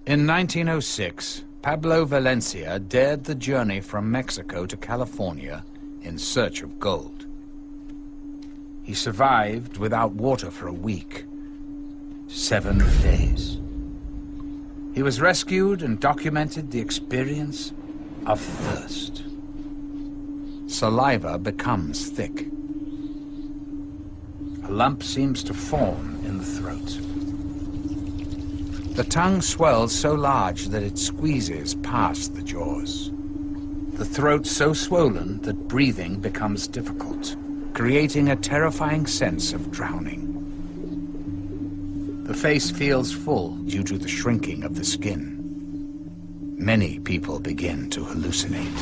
In 1906, Pablo Valencia dared the journey from Mexico to California in search of gold. He survived without water for a week, 7 days. He was rescued and documented the experience of thirst. Saliva becomes thick. A lump seems to form in the throat. The tongue swells so large that it squeezes past the jaws. The throat so swollen that breathing becomes difficult, creating a terrifying sense of drowning. The face feels full due to the shrinking of the skin. Many people begin to hallucinate.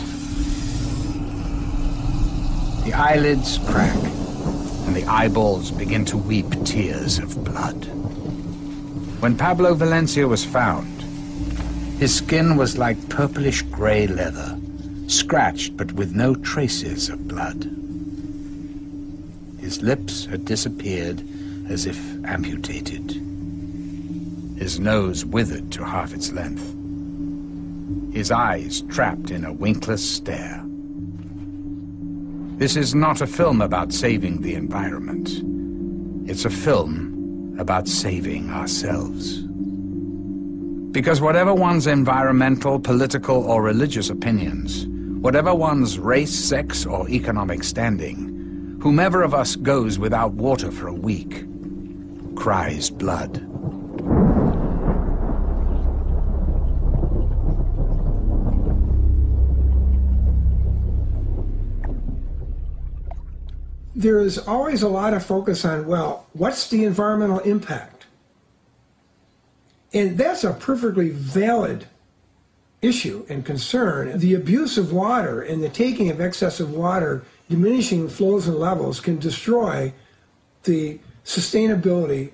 The eyelids crack, and the eyeballs begin to weep tears of blood. When Pablo Valencia was found, his skin was like purplish-gray leather, scratched but with no traces of blood. His lips had disappeared as if amputated. His nose withered to half its length. His eyes trapped in a winkless stare. This is not a film about saving the environment. It's a film about saving ourselves. Because whatever one's environmental, political, or religious opinions, whatever one's race, sex, or economic standing, whomever of us goes without water for a week cries blood. There is always a lot of focus on, well, what's the environmental impact? And that's a perfectly valid issue and concern. The abuse of water and the taking of excessive water, diminishing flows and levels, can destroy the sustainability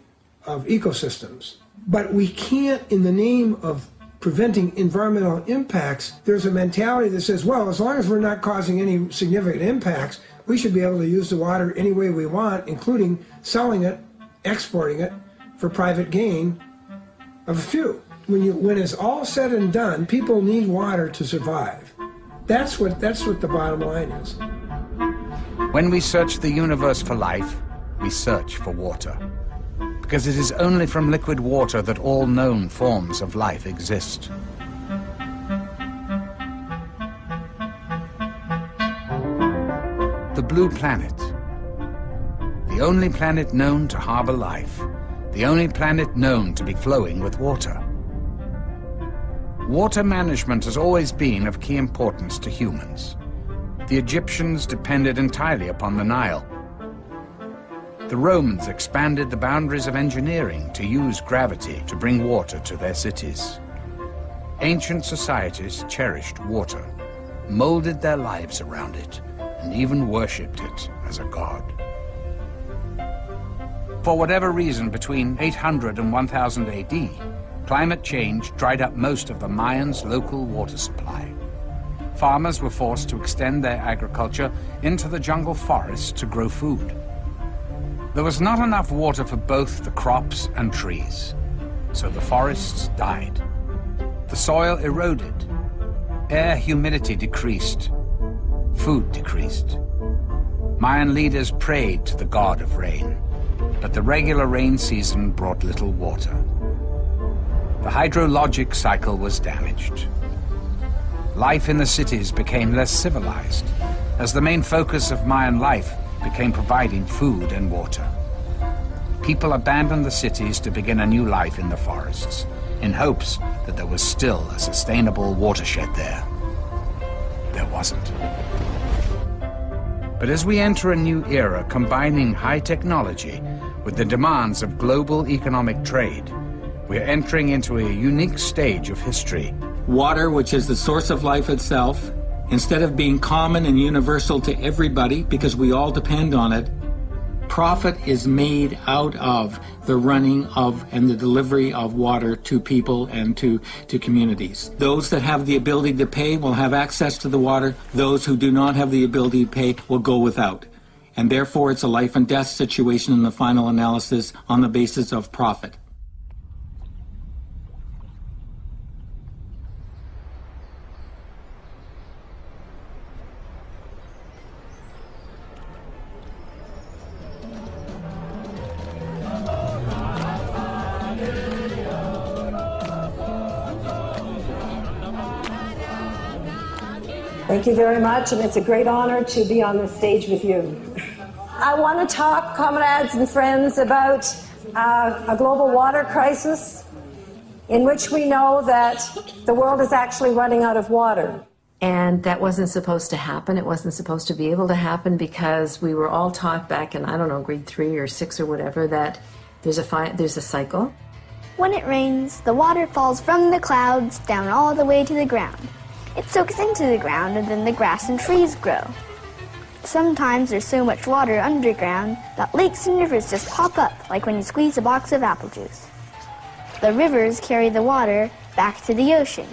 of ecosystems. But we can't, in the name of preventing environmental impacts, there's a mentality that says, well, as long as we're not causing any significant impacts, we should be able to use the water any way we want, including selling it, exporting it for private gain of a few. When it's all said and done, people need water to survive. That's what the bottom line is. When we search the universe for life, we search for water. Because it is only from liquid water that all known forms of life exist. The blue planet, the only planet known to harbor life, the only planet known to be flowing with water. Water management has always been of key importance to humans. The Egyptians depended entirely upon the Nile. The Romans expanded the boundaries of engineering to use gravity to bring water to their cities. Ancient societies cherished water, molded their lives around it, and even worshipped it as a god. For whatever reason, between 800 and 1000 AD, climate change dried up most of the Mayans' local water supply. Farmers were forced to extend their agriculture into the jungle forests to grow food. There was not enough water for both the crops and trees, so the forests died. The soil eroded, air humidity decreased, food decreased. Mayan leaders prayed to the god of rain, but the regular rain season brought little water. The hydrologic cycle was damaged. Life in the cities became less civilized, as the main focus of Mayan life became providing food and water. People abandoned the cities to begin a new life in the forests, in hopes that there was still a sustainable watershed there. There wasn't. But as we enter a new era combining high technology with the demands of global economic trade, we're entering into a unique stage of history. Water, which is the source of life itself, instead of being common and universal to everybody because we all depend on it, profit is made out of the running of and the delivery of water to people and to communities. Those that have the ability to pay will have access to the water. Those who do not have the ability to pay will go without. And therefore it's a life and death situation in the final analysis on the basis of profit. Thank you very much, and it's a great honor to be on this stage with you. I want to talk, comrades and friends, about a global water crisis in which we know that the world is actually running out of water. And that wasn't supposed to happen. It wasn't supposed to be able to happen because we were all taught back in, I don't know, grade 3 or 6 or whatever, that there's a cycle. When it rains, the water falls from the clouds down all the way to the ground. It soaks into the ground and then the grass and trees grow. Sometimes there's so much water underground that lakes and rivers just pop up, like when you squeeze a box of apple juice. The rivers carry the water back to the ocean.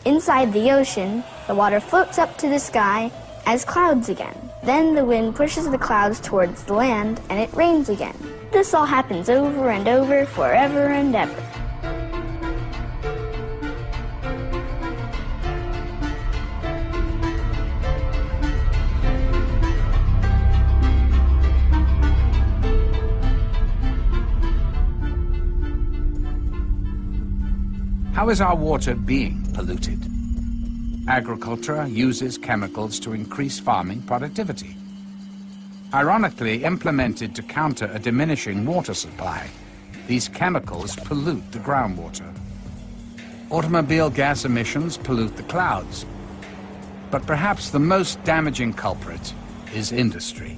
Inside the ocean, the water floats up to the sky as clouds again. Then the wind pushes the clouds towards the land and it rains again. This all happens over and over, forever and ever. How is our water being polluted? Agriculture uses chemicals to increase farming productivity. Ironically, implemented to counter a diminishing water supply, these chemicals pollute the groundwater. Automobile gas emissions pollute the clouds. But perhaps the most damaging culprit is industry.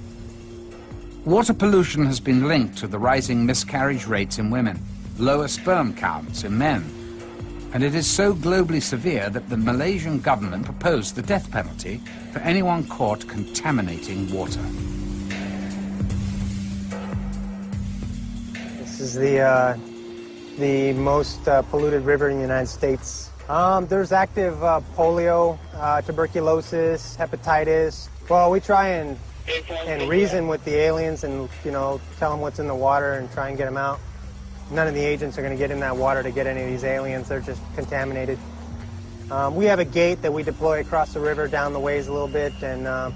Water pollution has been linked to the rising miscarriage rates in women, lower sperm counts in men, and it is so globally severe that the Malaysian government proposed the death penalty for anyone caught contaminating water. This is the most polluted river in the United States. There's active polio, tuberculosis, hepatitis. Well, we try and reason with the aliens and, tell them what's in the water and try and get them out. None of the agents are going to get in that water to get any of these aliens. They're just contaminated. We have a gate that we deploy across the river down the ways a little bit, and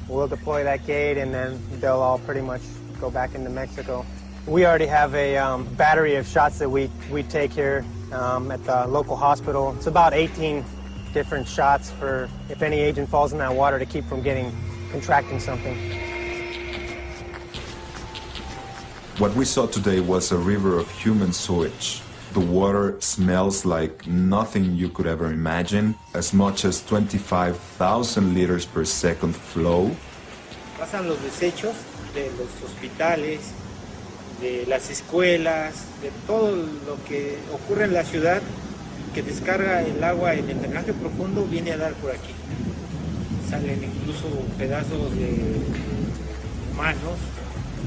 we'll deploy that gate, and then they'll all pretty much go back into Mexico. We already have a battery of shots that we take here at the local hospital. It's about 18 different shots for if any agent falls in that water to keep from contracting something. What we saw today was a river of human sewage. The water smells like nothing you could ever imagine, as much as 25,000 liters per second flow. Pasan los desechos de los hospitales, de las escuelas, de todo lo que ocurre en la ciudad, que descarga el agua en el drenaje profundo, viene a dar por aquí. Salen incluso pedazos de humanos,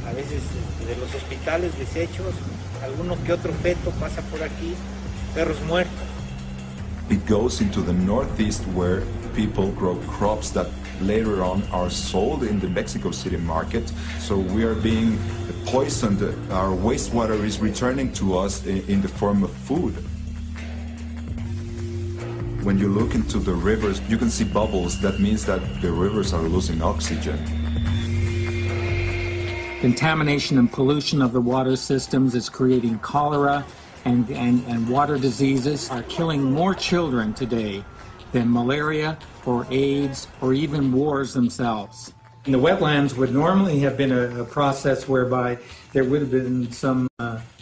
a veces de los hospitales, desechos, alguno que otro feto pasa por aquí, perros muertos. It goes into the northeast where people grow crops that later on are sold in the Mexico City market. So we are being poisoned. Our wastewater is returning to us in the form of food. When you look into the rivers, you can see bubbles. That means that the rivers are losing oxygen. Contamination and pollution of the water systems is creating cholera and water diseases are killing more children today than malaria or AIDS or even wars themselves. And the wetlands would normally have been a process whereby there would have been some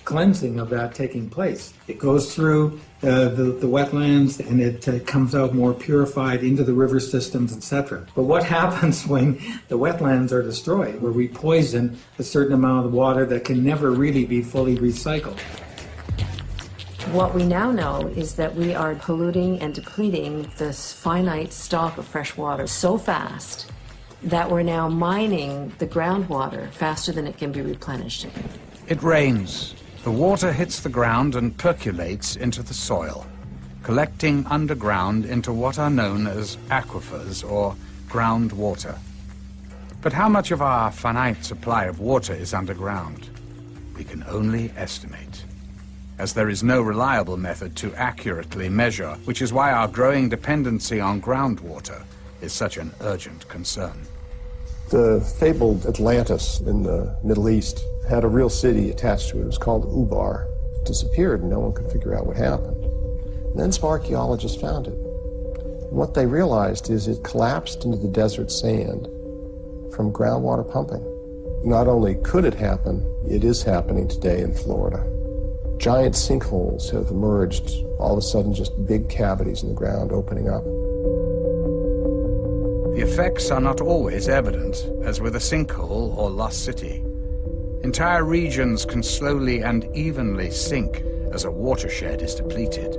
cleansing of that taking place. It goes through the wetlands and it comes out more purified into the river systems, etc. But what happens when the wetlands are destroyed, where we poison a certain amount of water that can never really be fully recycled? What we now know is that we are polluting and depleting this finite stock of fresh water so fast that we're now mining the groundwater faster than it can be replenished. It rains. The water hits the ground and percolates into the soil, collecting underground into what are known as aquifers or groundwater. But how much of our finite supply of water is underground? We can only estimate, as there is no reliable method to accurately measure, which is why our growing dependency on groundwater is such an urgent concern. The fabled Atlantis in the Middle East had a real city attached to it. It was called Ubar. It disappeared and no one could figure out what happened. And then some archaeologists found it. What they realized is it collapsed into the desert sand from groundwater pumping. Not only could it happen, it is happening today in Florida. Giant sinkholes have emerged, all of a sudden just big cavities in the ground opening up. The effects are not always evident, as with a sinkhole or lost city. Entire regions can slowly and evenly sink as a watershed is depleted.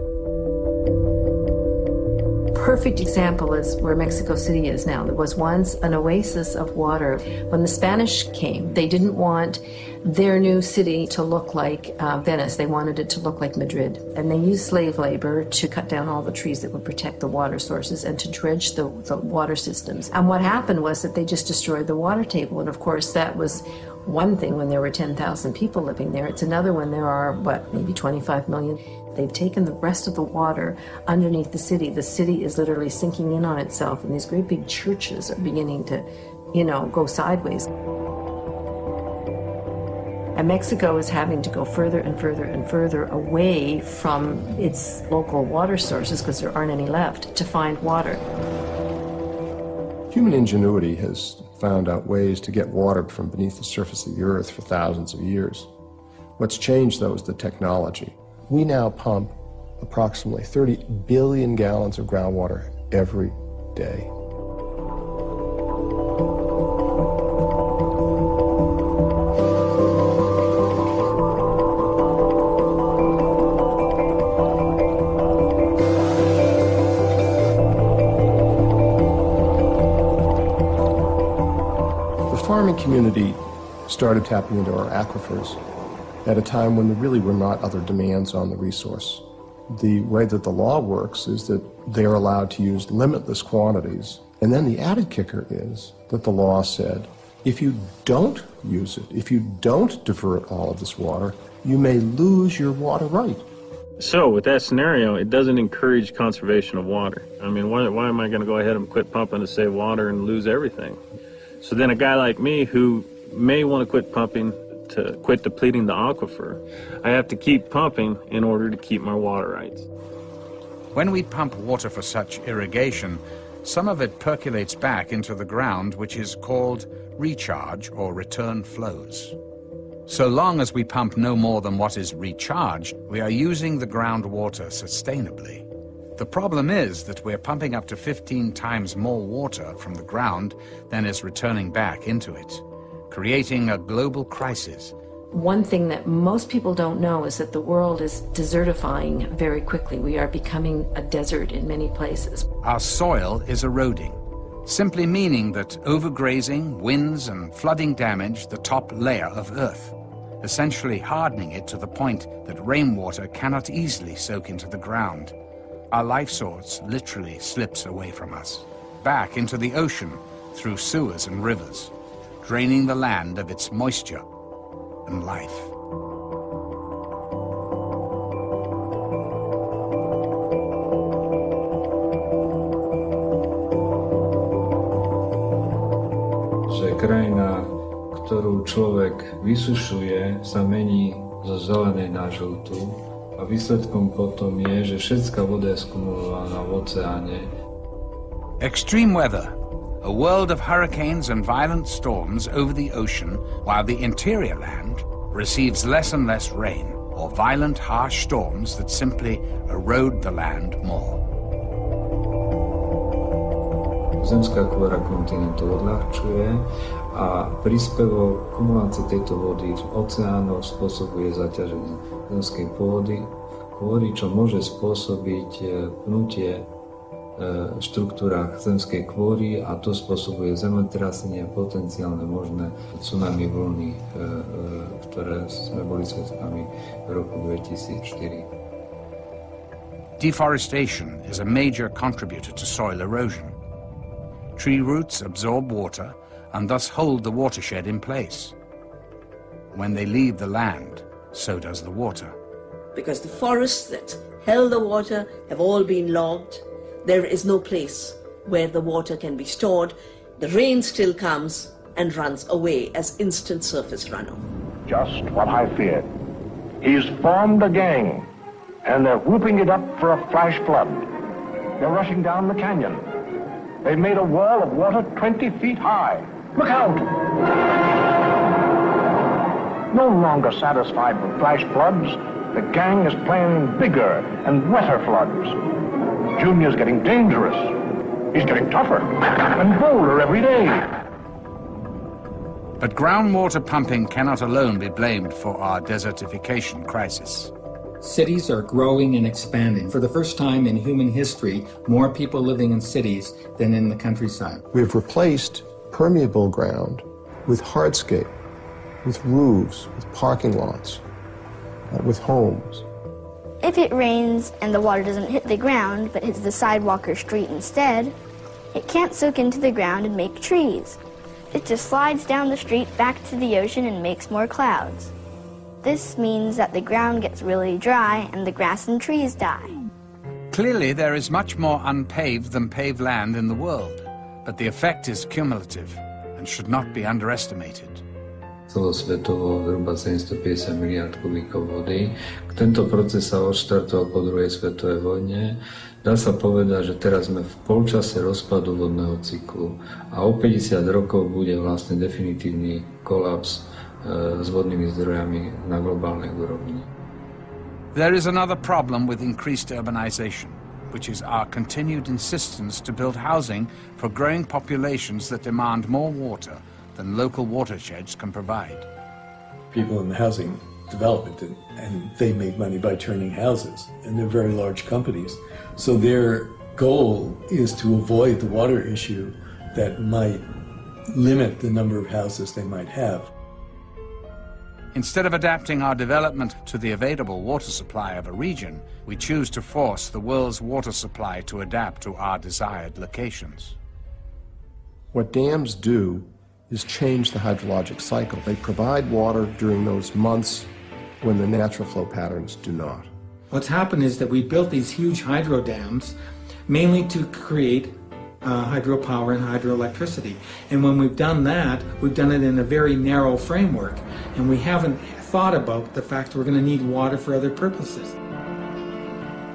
Perfect example is where Mexico City is now. There was once an oasis of water. When the Spanish came, they didn't want their new city to look like Venice. They wanted it to look like Madrid. And they used slave labor to cut down all the trees that would protect the water sources and to dredge the water systems. And what happened was that they just destroyed the water table. And of course, that was one thing when there were 10,000 people living there. It's another when there are, maybe 25 million. They've taken the rest of the water underneath the city. The city is literally sinking in on itself, and these great big churches are beginning to, go sideways. And Mexico is having to go further and further and further away from its local water sources, because there aren't any left, to find water. Human ingenuity has found out ways to get water from beneath the surface of the earth for thousands of years. What's changed, though, is the technology. We now pump approximately 30 billion gallons of groundwater every day. The farming community started tapping into our aquifers at a time when there really were not other demands on the resource. The way that the law works is that they are allowed to use limitless quantities. And then the added kicker is that the law said, if you don't use it, if you don't divert all of this water, you may lose your water right. So with that scenario, it doesn't encourage conservation of water. I mean, why am I going to go ahead and quit pumping to save water and lose everything? So then a guy like me who may want to quit pumping to quit depleting the aquifer, I have to keep pumping in order to keep my water rights. When we pump water for such irrigation, some of it percolates back into the ground, which is called recharge or return flows. So long as we pump no more than what is recharged, we are using the groundwater sustainably. The problem is that we're pumping up to 15 times more water from the ground than is returning back into it, creating a global crisis. One thing that most people don't know is that the world is desertifying very quickly. We are becoming a desert in many places. Our soil is eroding, simply meaning that overgrazing, winds, and flooding damage the top layer of Earth, essentially hardening it to the point that rainwater cannot easily soak into the ground. Our life source literally slips away from us, back into the ocean through sewers and rivers, draining the land of its moisture and life. Že krajina, ktorú človek vysušuje, sa mení zo zelenej na žltú a výsledkom potom je, že všetká voda je skumulovaná v oceáne. Extreme weather. A world of hurricanes and violent storms over the ocean, while the interior land receives less and less rain, or violent, harsh storms that simply erode the land more. Zemská kôra kontinentu odľahčuje a príspevok kumulácie tejto vody v oceánoch spôsobuje zaťaženie zemskej pôdy, čo môže spôsobiť pnutie v štruktúrách zemskej kôry a to spôsobuje zemetrasenie a potenciálne možné tsunami vlny, ktoré sme boli svedkami v roku 2004. Deforestation is a major contributor to soil erosion. Tree roots absorb water and thus hold the watershed in place. When they leave the land, so does the water. Because the forests that held the water have all been logged. There is no place where the water can be stored. The rain still comes and runs away as instant surface runoff. Just what I feared. He's formed a gang, and they're whooping it up for a flash flood. They're rushing down the canyon. They've made a wall of water 20 feet high. Look out! No longer satisfied with flash floods, the gang is planning bigger and wetter floods. Junior's getting dangerous. He's getting tougher and bolder every day. But groundwater pumping cannot alone be blamed for our desertification crisis. Cities are growing and expanding. For the first time in human history, more people living in cities than in the countryside. We've replaced permeable ground with hardscape, with roofs, with parking lots, with homes. If it rains and the water doesn't hit the ground but hits the sidewalk or street instead, it can't soak into the ground and make trees. It just slides down the street back to the ocean and makes more clouds. This means that the ground gets really dry and the grass and trees die. Clearly, there is much more unpaved than paved land in the world, but the effect is cumulative and should not be underestimated. Celosvetovo zhruba 750 miliard kubíkov vody. Tento proces sa odštartoval po druhej svetovej vojne. Dá sa povedať, že teraz sme v polčase rozpadu vodného cyklu a o 50 rokov bude vlastne definitívny kolaps s vodnými zdrojami na globálnej úrovni. There is another problem with increased urbanization, which is our continued insistence to build housing for growing populations that demand more water than local watersheds can provide. People in the housing development, and they make money by turning houses, and they're very large companies. So their goal is to avoid the water issue that might limit the number of houses they might have. Instead of adapting our development to the available water supply of a region, we choose to force the world's water supply to adapt to our desired locations. What dams do is change the hydrologic cycle. They provide water during those months when the natural flow patterns do not. What's happened is that we built these huge hydro dams mainly to create hydropower and hydroelectricity. And when we've done that, we've done it in a very narrow framework, and we haven't thought about the fact that we're going to need water for other purposes.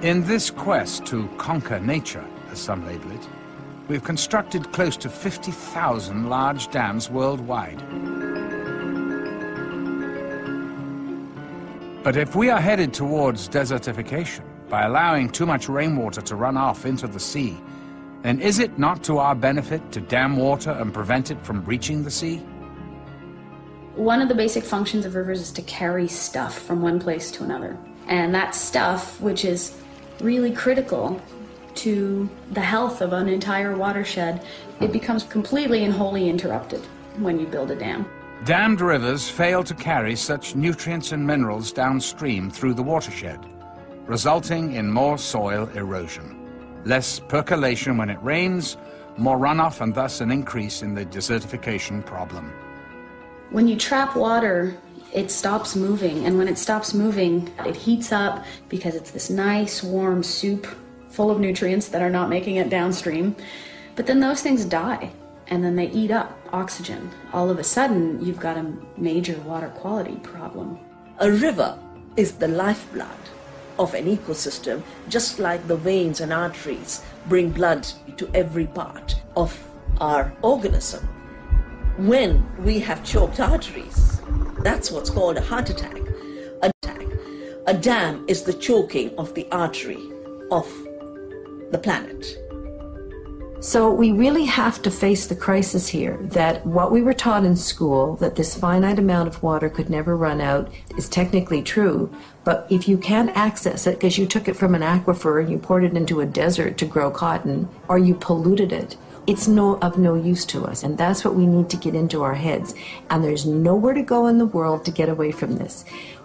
In this quest to conquer nature, as some label it, we've constructed close to 50,000 large dams worldwide. But if we are headed towards desertification by allowing too much rainwater to run off into the sea, then is it not to our benefit to dam water and prevent it from reaching the sea? One of the basic functions of rivers is to carry stuff from one place to another. And that stuff, which is really critical to the health of an entire watershed, it becomes completely and wholly interrupted when you build a dam. Dammed rivers fail to carry such nutrients and minerals downstream through the watershed, resulting in more soil erosion, less percolation when it rains, more runoff, and thus an increase in the desertification problem. When you trap water, it stops moving, and when it stops moving, it heats up because it's this nice warm soup full of nutrients that are not making it downstream. But then those things die, and then they eat up oxygen. All of a sudden, you've got a major water quality problem. A river is the lifeblood of an ecosystem, just like the veins and arteries bring blood to every part of our organism. When we have choked arteries, that's what's called a heart attack. A dam is the choking of the artery of the planet. So we really have to face the crisis here that what we were taught in school, that this finite amount of water could never run out, is technically true. But if you can't access it because you took it from an aquifer and you poured it into a desert to grow cotton, or you polluted it, it's of no use to us. And that's what we need to get into our heads. And there's nowhere to go in the world to get away from this.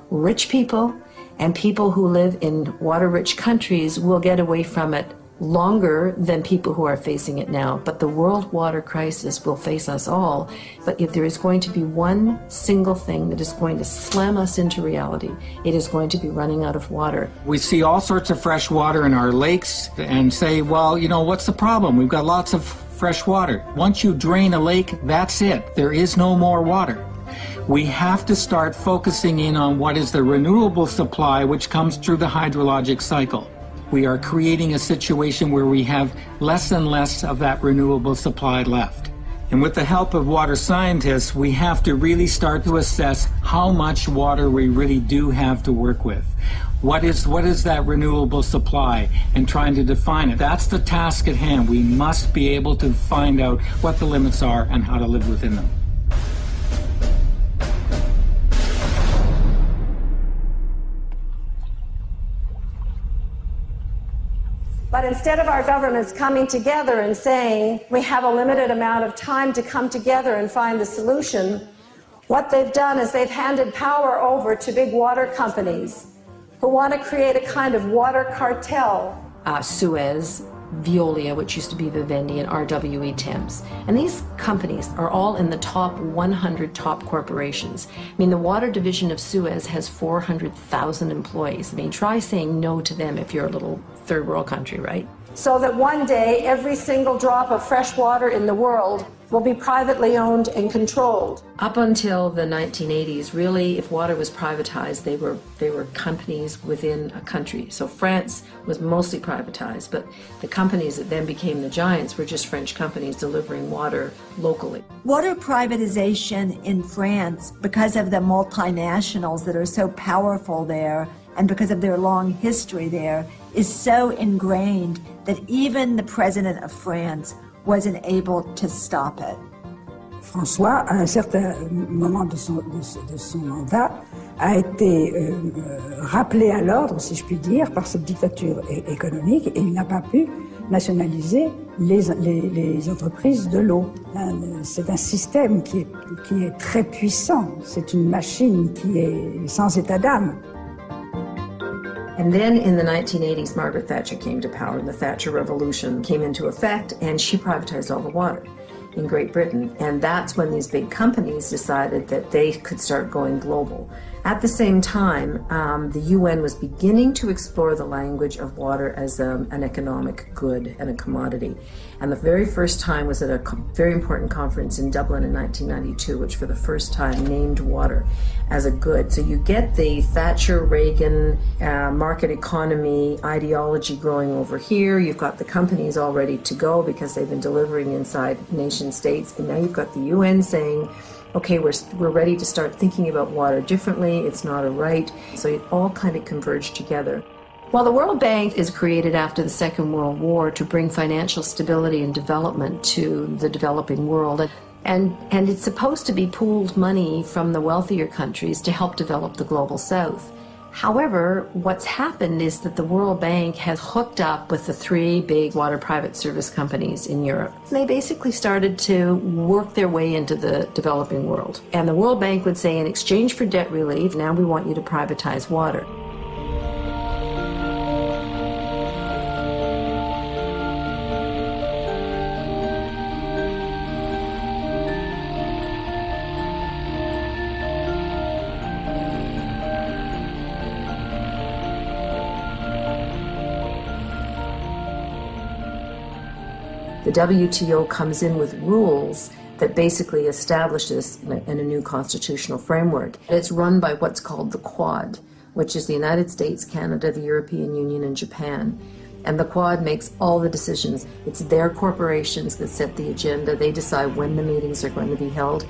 Rich people and people who live in water-rich countries will get away from it longer than people who are facing it now. But the world water crisis will face us all. But if there is going to be one single thing that is going to slam us into reality, it is going to be running out of water. We see all sorts of fresh water in our lakes and say, well, you know, what's the problem? We've got lots of fresh water. Once you drain a lake, that's it. There is no more water. We have to start focusing in on what is the renewable supply which comes through the hydrologic cycle. we are creating a situation where we have less and less of that renewable supply left. And with the help of water scientists, we have to really start to assess how much water we really do have to work with. What is that renewable supply, and trying to define it. That's the task at hand. We must be able to find out what the limits are and how to live within them. But instead of our governments coming together and saying, we have a limited amount of time to come together and find the solution, what they've done is they've handed power over to big water companies who want to create a kind of water cartel. Suez, Veolia, which used to be Vivendi, and RWE Thames. And these companies are all in the top 100 top corporations. I mean, the water division of Suez has 400,000 employees. I mean, try saying no to them if you're a little third world country, right? So that one day, every single drop of fresh water in the world will be privately owned and controlled. Up until the 1980s, really, if water was privatized, they were companies within a country. So France was mostly privatized, but the companies that then became the giants were just French companies delivering water locally. Water privatization in France, because of the multinationals that are so powerful there, and because of their long history there, is so ingrained that even the president of France wasn't able to stop it. François, à un certain moment de son mandat, a été rappelé à l'ordre, si je puis dire, par cette dictature économique, et il n'a pas pu nationaliser les entreprises de l'eau. C'est un système qui est très puissant, c'est une machine qui est sans état d'âme. And then in the 1980s, Margaret Thatcher came to power, and the Thatcher Revolution came into effect, and she privatized all the water in Great Britain. And that's when these big companies decided that they could start going global. At the same time, the UN was beginning to explore the language of water as an economic good and a commodity. And the very first time was at a very important conference in Dublin in 1992, which for the first time named water as a good. So you get the Thatcher-Reagan market economy ideology growing over here. You've got the companies all ready to go because they've been delivering inside nation states. And now you've got the UN saying, okay, we're ready to start thinking about water differently. It's not a right. So it all kind of converged together. Well, the World Bank is created after the Second World War to bring financial stability and development to the developing world. And it's supposed to be pooled money from the wealthier countries to help develop the global south. However, what's happened is that the World Bank has hooked up with the three big water private service companies in Europe. They basically started to work their way into the developing world. And the World Bank would say, in exchange for debt relief, now we want you to privatize water. The WTO comes in with rules that basically establish this in a new constitutional framework. It's run by what's called the Quad, which is the United States, Canada, the European Union, and Japan. And the Quad makes all the decisions. It's their corporations that set the agenda. They decide when the meetings are going to be held.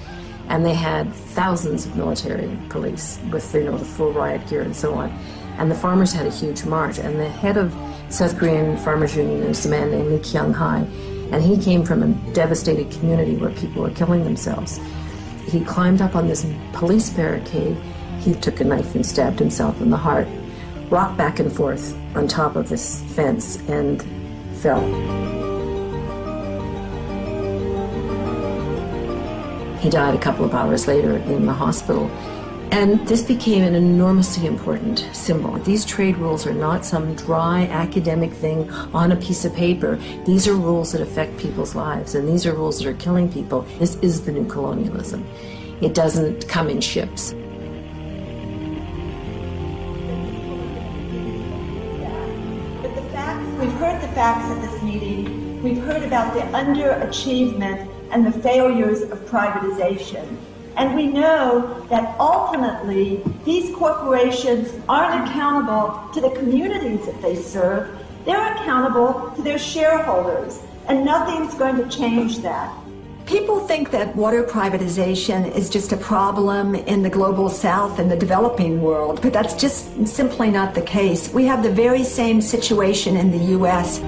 And they had thousands of military police with the full riot gear and so on. And the farmers had a huge march. And the head of South Korean Farmers Union is a man named Lee Kyung-hae. And he came from a devastated community where people were killing themselves. He climbed up on this police barricade. He took a knife and stabbed himself in the heart, rocked back and forth on top of this fence, and fell. He died a couple of hours later in the hospital. And this became an enormously important symbol. These trade rules are not some dry academic thing on a piece of paper. These are rules that affect people's lives, and these are rules that are killing people. This is the new colonialism. It doesn't come in ships. But the facts, we've heard the facts at this meeting. We've heard about the underachievement and the failures of privatization. And we know that ultimately these corporations aren't accountable to the communities that they serve. They're accountable to their shareholders, and nothing's going to change that. People think that water privatization is just a problem in the global south and the developing world, but that's just simply not the case. We have the very same situation in the U.S.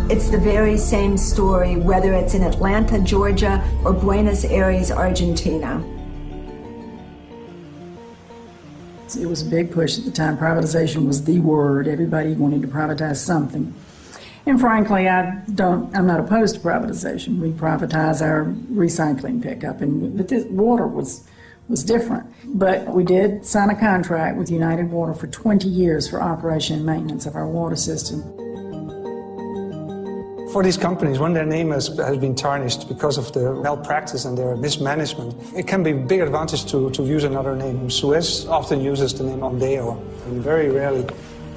It's the very same story, whether it's in Atlanta, Georgia, or Buenos Aires, Argentina. It was a big push at the time. Privatization was the word. Everybody wanted to privatize something. And frankly, I'm not opposed to privatization. We privatize our recycling pickup, but this water was different. But we did sign a contract with United Water for 20 years for operation and maintenance of our water system. For these companies, when their name has been tarnished because of their malpractice and their mismanagement, it can be a big advantage to use another name. Suez often uses the name Ondeo, and very rarely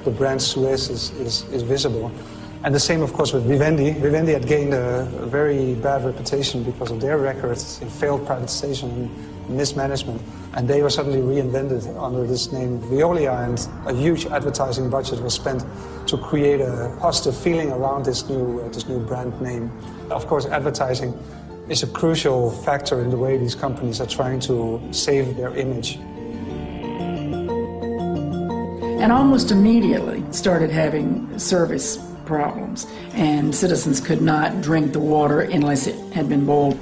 the brand Suez is visible. And the same, of course, with Vivendi. Vivendi had gained a very bad reputation because of their records in failed privatization and mismanagement. And they were suddenly reinvented under this name Veolia, and a huge advertising budget was spent to create a positive feeling around this new brand name. Of course, advertising is a crucial factor in the way these companies are trying to save their image. And almost immediately started having service problems, and citizens could not drink the water unless it had been boiled.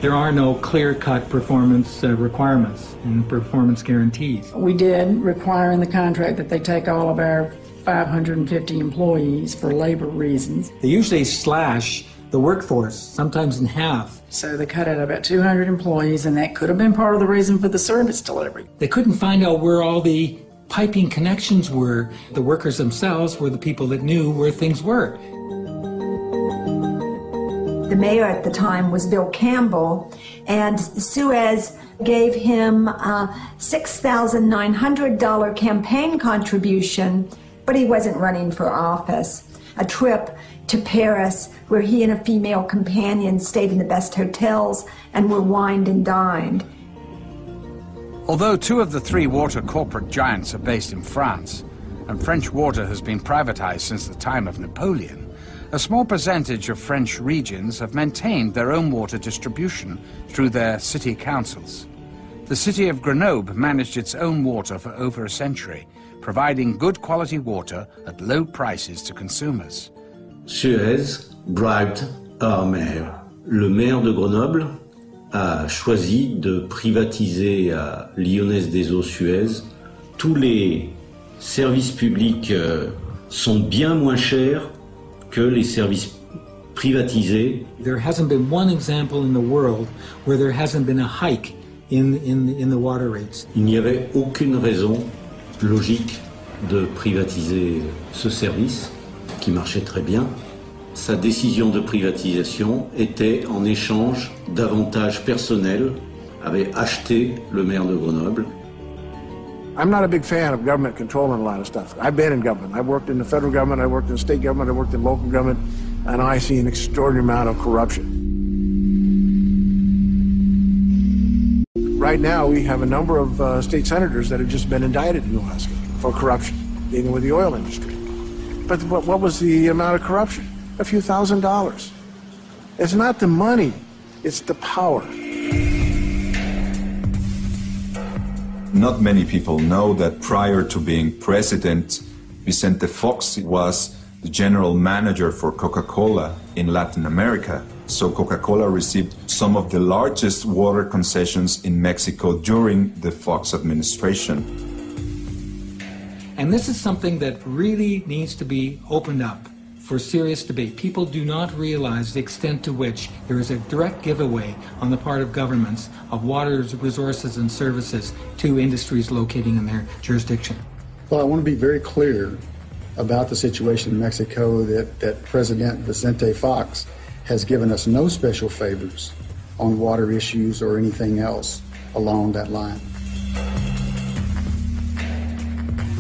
There are no clear-cut performance requirements and performance guarantees. We did require in the contract that they take all of our 550 employees for labor reasons. They usually slash the workforce, sometimes in half. So they cut out about 200 employees, and that could have been part of the reason for the service delivery. They couldn't find out where all the piping connections were. The workers themselves were the people that knew where things were. The mayor at the time was Bill Campbell, and Suez gave him a $6,900 campaign contribution, but he wasn't running for office. A trip to Paris where he and a female companion stayed in the best hotels and were wined and dined. Although 2 of the 3 water corporate giants are based in France, and French water has been privatized since the time of Napoleon, a small percentage of French regions have maintained their own water distribution through their city councils. The city of Grenoble managed its own water for over a century, providing good quality water at low prices to consumers. Suez bribed our mayor. Le maire de Grenoble a choisi de privatiser à Lyonnaise des Eaux Suez. Tous les services publics sont bien moins chers que les services privatisés. There hasn't been one example in the world where there hasn't been a hike in the water rates. Il n'y avait aucune raison logique de privatiser ce service qui marchait très bien. Sa décision de privatisation était en échange d'avantages personnels, avait acheté le maire de Grenoble. I'm not a big fan of government controlling a lot of stuff. I've been in government. I've worked in the federal government, I worked in state government, I worked in local government, and I see an extraordinary amount of corruption. Right now, we have a number of state senators that have just been indicted in Alaska for corruption, dealing with the oil industry. But what was the amount of corruption? A few $1,000s. It's not the money, it's the power. Not many people know that prior to being president, Vicente Fox was the general manager for Coca-Cola in Latin America. So Coca-Cola received some of the largest water concessions in Mexico during the Fox administration. And this is something that really needs to be opened up for serious debate. People do not realize the extent to which there is a direct giveaway on the part of governments of water resources and services to industries locating in their jurisdiction. Well, I want to be very clear about the situation in Mexico that President Vicente Fox has given us no special favors on water issues or anything else along that line.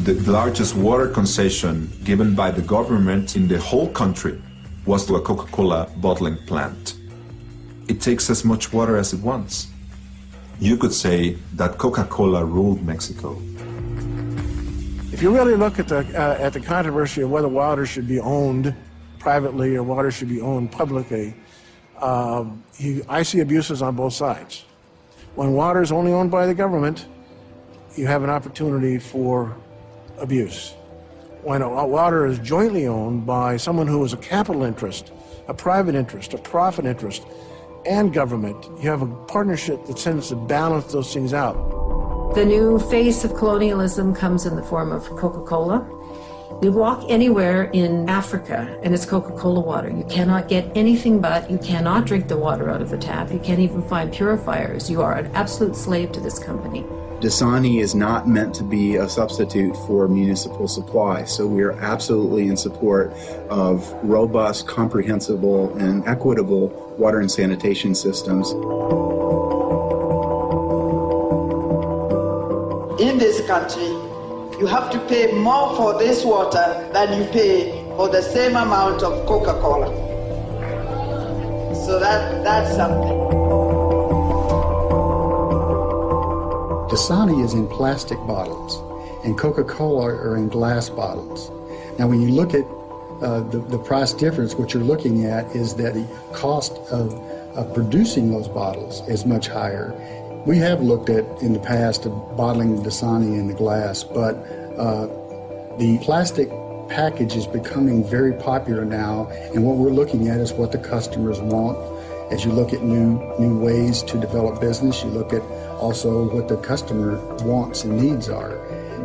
The largest water concession given by the government in the whole country was to a Coca-Cola bottling plant. It takes as much water as it wants. You could say that Coca-Cola ruled Mexico. If you really look at the controversy of whether water should be owned privately or water should be owned publicly, I see abuses on both sides. When water is only owned by the government, you have an opportunity for abuse. When water is jointly owned by someone who is a capital interest, a private interest, a profit interest, and government, you have a partnership that tends to balance those things out. The new face of colonialism comes in the form of Coca-Cola. You walk anywhere in Africa and it's Coca-Cola water. You cannot get anything but, you cannot drink the water out of the tap. You can't even find purifiers. You are an absolute slave to this company. Dasani is not meant to be a substitute for municipal supply, so we are absolutely in support of robust, comprehensible, and equitable water and sanitation systems. In this country, you have to pay more for this water than you pay for the same amount of Coca-Cola. So that's something. Dasani is in plastic bottles, and Coca-Cola are in glass bottles. Now, when you look at the price difference, what you're looking at is that the cost of producing those bottles is much higher. We have looked at, in the past, of bottling Dasani in the glass, but the plastic package is becoming very popular now, and what we're looking at is what the customers want. As you look at new ways to develop business, you look at also what the customer wants and needs are.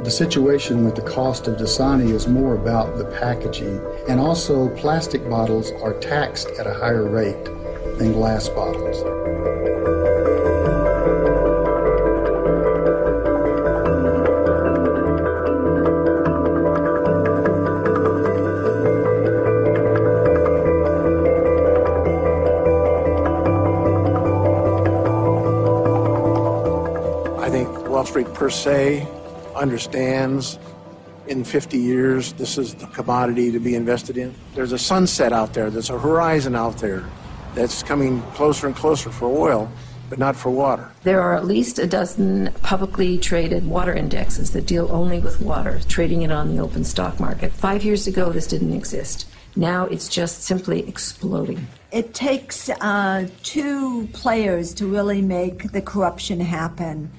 The situation with the cost of Dasani is more about the packaging, and also plastic bottles are taxed at a higher rate than glass bottles. Wall Street per se understands in 50 years this is the commodity to be invested in. There's a sunset out there, there's a horizon out there that's coming closer and closer for oil, but not for water. There are at least a dozen publicly traded water indexes that deal only with water, trading it on the open stock market. 5 years ago, this didn't exist. Now it's just simply exploding. It takes two players to really make the corruption happen.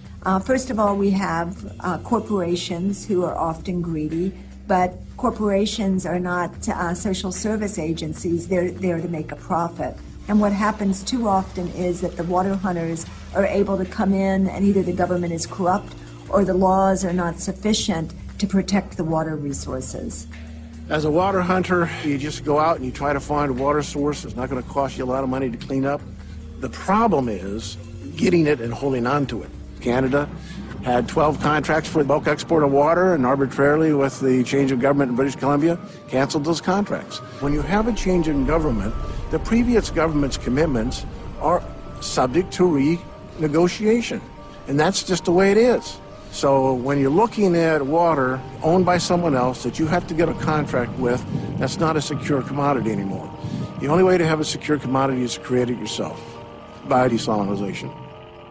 First of all, we have corporations who are often greedy, but corporations are not social service agencies. They're there to make a profit. And what happens too often is that the water hunters are able to come in and either the government is corrupt or the laws are not sufficient to protect the water resources. As a water hunter, you just go out and you try to find a water source. It's not going to cost you a lot of money to clean up. The problem is getting it and holding on to it. Canada had 12 contracts for bulk export of water, and arbitrarily, with the change of government in British Columbia, canceled those contracts. When you have a change in government, the previous government's commitments are subject to renegotiation, and that's just the way it is. So when you're looking at water owned by someone else that you have to get a contract with, that's not a secure commodity anymore. The only way to have a secure commodity is to create it yourself by desalination.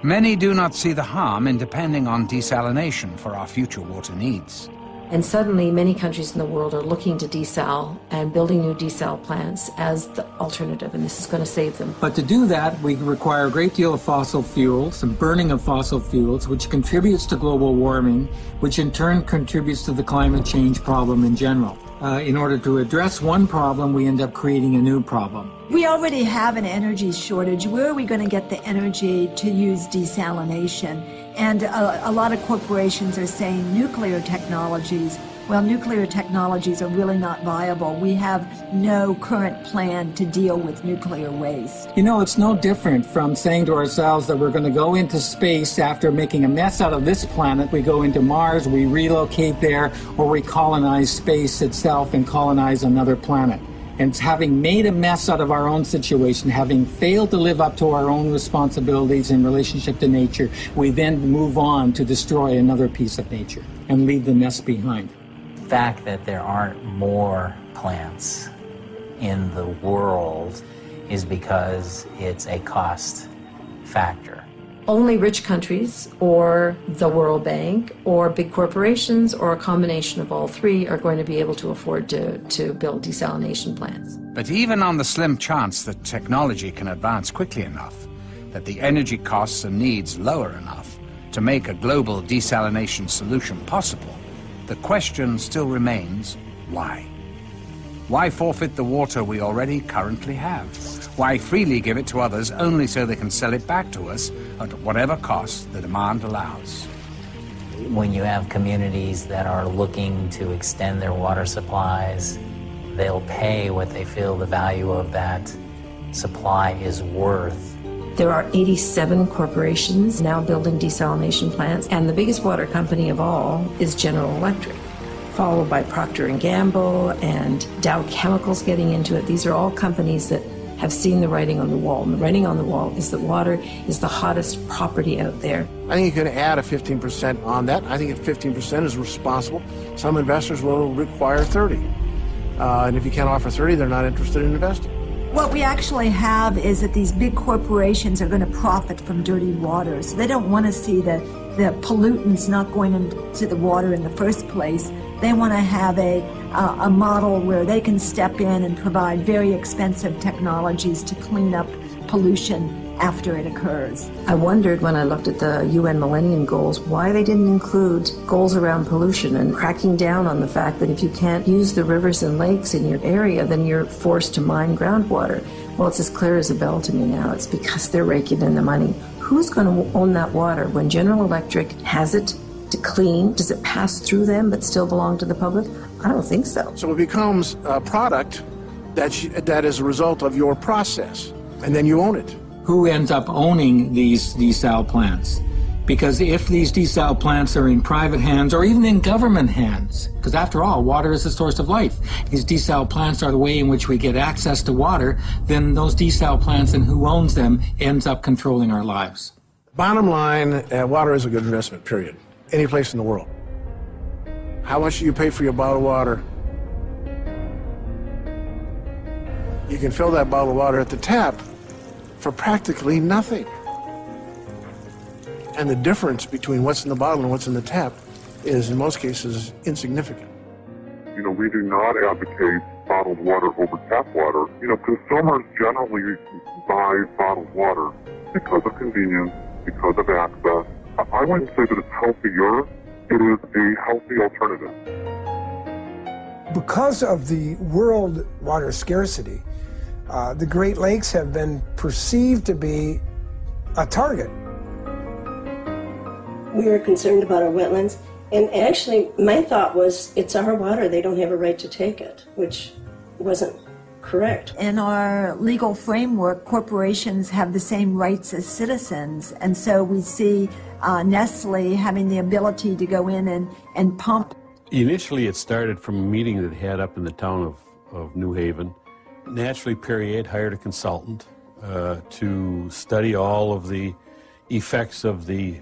Many do not see the harm in depending on desalination for our future water needs. And suddenly, many countries in the world are looking to desal and building new desal plants as the alternative, and this is going to save them. But to do that, we require a great deal of fossil fuels and burning of fossil fuels, which contributes to global warming, which in turn contributes to the climate change problem in general. In order to address one problem, we end up creating a new problem. We already have an energy shortage. Where are we going to get the energy to use desalination? And a lot of corporations are saying nuclear technologies. Well, nuclear technologies are really not viable. We have no current plan to deal with nuclear waste. You know, it's no different from saying to ourselves that we're going to go into space after making a mess out of this planet. We go into Mars, we relocate there, or we colonize space itself and colonize another planet. And having made a mess out of our own situation, having failed to live up to our own responsibilities in relationship to nature, we then move on to destroy another piece of nature and leave the mess behind. fact that there aren't more plants in the world is because it's a cost factor. Only rich countries or the World Bank or big corporations or a combination of all three are going to be able to afford to build desalination plants. But even on the slim chance that technology can advance quickly enough, that the energy costs and needs lower enough to make a global desalination solution possible, the question still remains, why? Why forfeit the water we already currently have? Why freely give it to others only so they can sell it back to us at whatever cost the demand allows? When you have communities that are looking to extend their water supplies, they'll pay what they feel the value of that supply is worth. There are 87 corporations now building desalination plants, and the biggest water company of all is General Electric, followed by Procter & Gamble and Dow Chemicals getting into it. These are all companies that have seen the writing on the wall, and the writing on the wall is that water is the hottest property out there. I think you can add a 15% on that. I think if 15% is responsible, some investors will require 30. And if you can't offer 30, they're not interested in investing. What we actually have is that these big corporations are going to profit from dirty water. So they don't want to see the pollutants not going into the water in the first place. They want to have a model where they can step in and provide very expensive technologies to clean up pollution after it occurs. I wondered when I looked at the UN Millennium Goals why they didn't include goals around pollution and cracking down on the fact that if you can't use the rivers and lakes in your area, then you're forced to mine groundwater. Well, it's as clear as a bell to me now. It's because they're raking in the money. Who's going to own that water? When General Electric has it to clean, does it pass through them but still belong to the public? I don't think so. So it becomes a product that is a result of your process, and then you own it. Who ends up owning these desal plants? Because if these desal plants are in private hands or even in government hands, because after all, water is the source of life, these desal plants are the way in which we get access to water, then those desal plants and who owns them ends up controlling our lives. Bottom line, water is a good investment, period. Any place in the world. How much do you pay for your bottle of water? You can fill that bottle of water at the tap for practically nothing. And the difference between what's in the bottle and what's in the tap is, in most cases, insignificant. You know, we do not advocate bottled water over tap water. You know, consumers generally buy bottled water because of convenience, because of access. I wouldn't say that it's healthier. It is a healthy alternative. Because of the world water scarcity, the Great Lakes have been perceived to be a target. We were concerned about our wetlands, and actually my thought was it's our water, they don't have a right to take it, which wasn't correct. In our legal framework, corporations have the same rights as citizens, and so we see Nestle having the ability to go in and pump. Initially it started from a meeting that they had up in the town of New Haven. Naturally, Perrier had hired a consultant to study all of the effects of the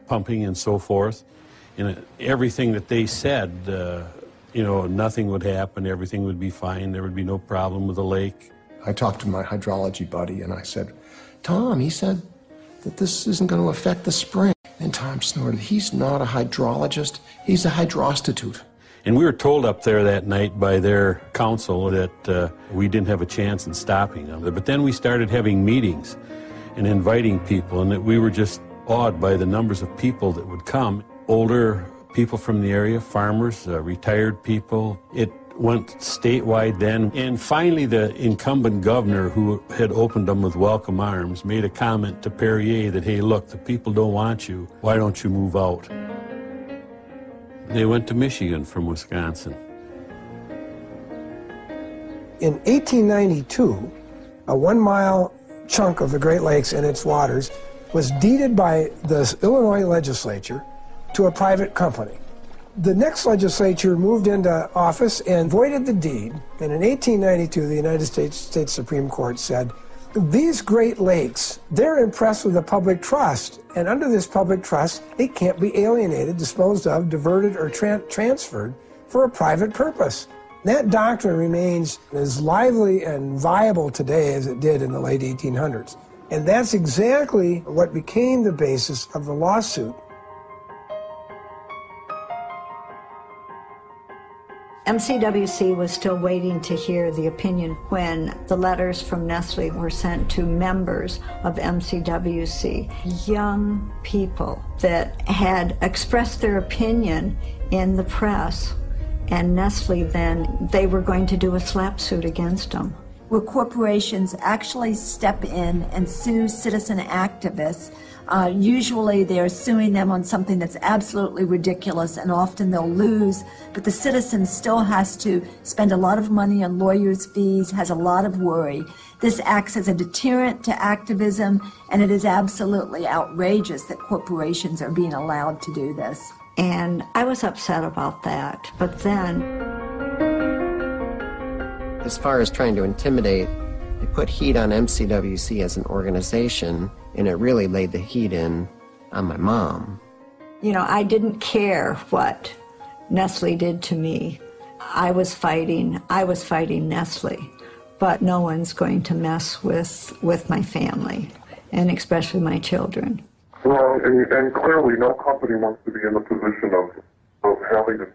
pumping and so forth. And everything that they said, you know, nothing would happen, everything would be fine, there would be no problem with the lake. I talked to my hydrology buddy and I said, Tom, he said that this isn't going to affect the spring. And Tom snorted, he's not a hydrologist, he's a hydrostitute. And we were told up there that night by their council that we didn't have a chance in stopping them. But then we started having meetings and inviting people, and that we were just awed by the numbers of people that would come. Older people from the area, farmers, retired people. It went statewide then. And finally, the incumbent governor, who had opened them with welcome arms, made a comment to Perrier that, hey, look, the people don't want you. Why don't you move out? They went to Michigan from Wisconsin. In 1892, a 1 mile chunk of the Great Lakes and its waters was deeded by the Illinois legislature to a private company. The next legislature moved into office and voided the deed, and in 1892 the United States Supreme Court said, these Great Lakes, they're impressed with the public trust, and under this public trust, they can't be alienated, disposed of, diverted, or transferred for a private purpose. That doctrine remains as lively and viable today as it did in the late 1800s. And that's exactly what became the basis of the lawsuit. MCWC was still waiting to hear the opinion when the letters from Nestle were sent to members of MCWC, young people that had expressed their opinion in the press, and Nestle then, they were going to do a slap suit against them. Where corporations actually step in and sue citizen activists. Usually they're suing them on something that's absolutely ridiculous, and often they'll lose, but the citizen still has to spend a lot of money on lawyers' fees, has a lot of worry. This acts as a deterrent to activism, and it is absolutely outrageous that corporations are being allowed to do this. And I was upset about that, but then... As far as trying to intimidate, it put heat on MCWC as an organization, and it really laid the heat in on my mom. You know, I didn't care what Nestle did to me. I was fighting Nestle, but no one's going to mess with my family, and especially my children. Well, and clearly no company wants to be in the position of having to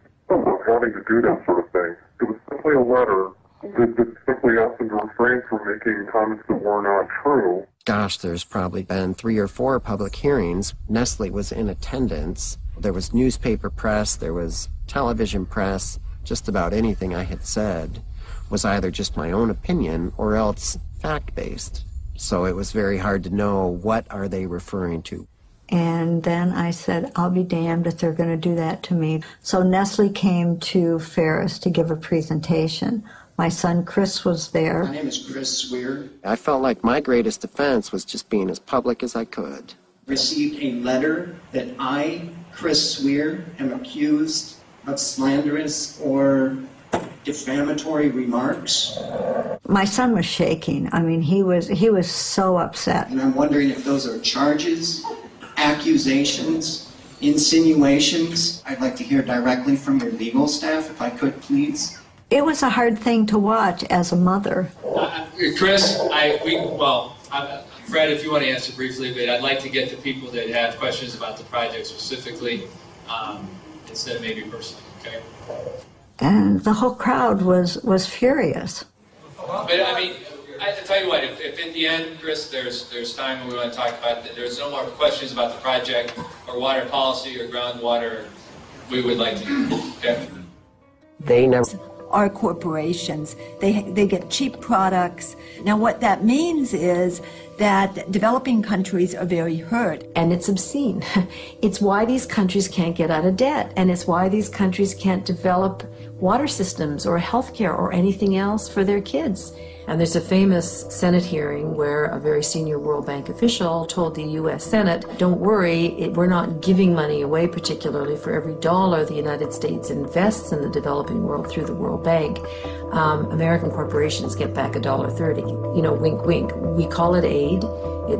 do that sort of thing. It was simply a letter that simply asked them to refrain from making comments that were not true. Gosh, there's probably been 3 or 4 public hearings. Nestle was in attendance. There was newspaper press, there was television press. Just about anything I had said was either just my own opinion or else fact-based. So it was very hard to know what are they referring to. And then I said, I'll be damned if they're going to do that to me. So Nestle came to Ferris to give a presentation. My son Chris was there. My name is Chris Swear. I felt like my greatest defense was just being as public as I could. Received a letter that I, Chris Swear, am accused of slanderous or defamatory remarks. My son was shaking. I mean, he was so upset. And I'm wondering if those are charges, accusations, insinuations. I'd like to hear directly from your legal staff, if I could, please. It was a hard thing to watch as a mother. Chris, Fred, if you want to answer briefly, but I'd like to get to people that have questions about the project specifically, instead of maybe personally, okay? And the whole crowd was furious. But I mean, I tell you what, if in the end, Chris, there's time when we want to talk about that, there's no more questions about the project or water policy or groundwater, we would like to, okay? They never... Are corporations. They get cheap products. Now what that means is that developing countries are very hurt. And it's obscene. It's why these countries can't get out of debt, and it's why these countries can't develop water systems or healthcare or anything else for their kids. And there's a famous Senate hearing where a very senior World Bank official told the U.S. Senate, don't worry, we're not giving money away, particularly for every dollar the United States invests in the developing world through the World Bank. American corporations get back $1.30. You know, wink, wink. We call it aid,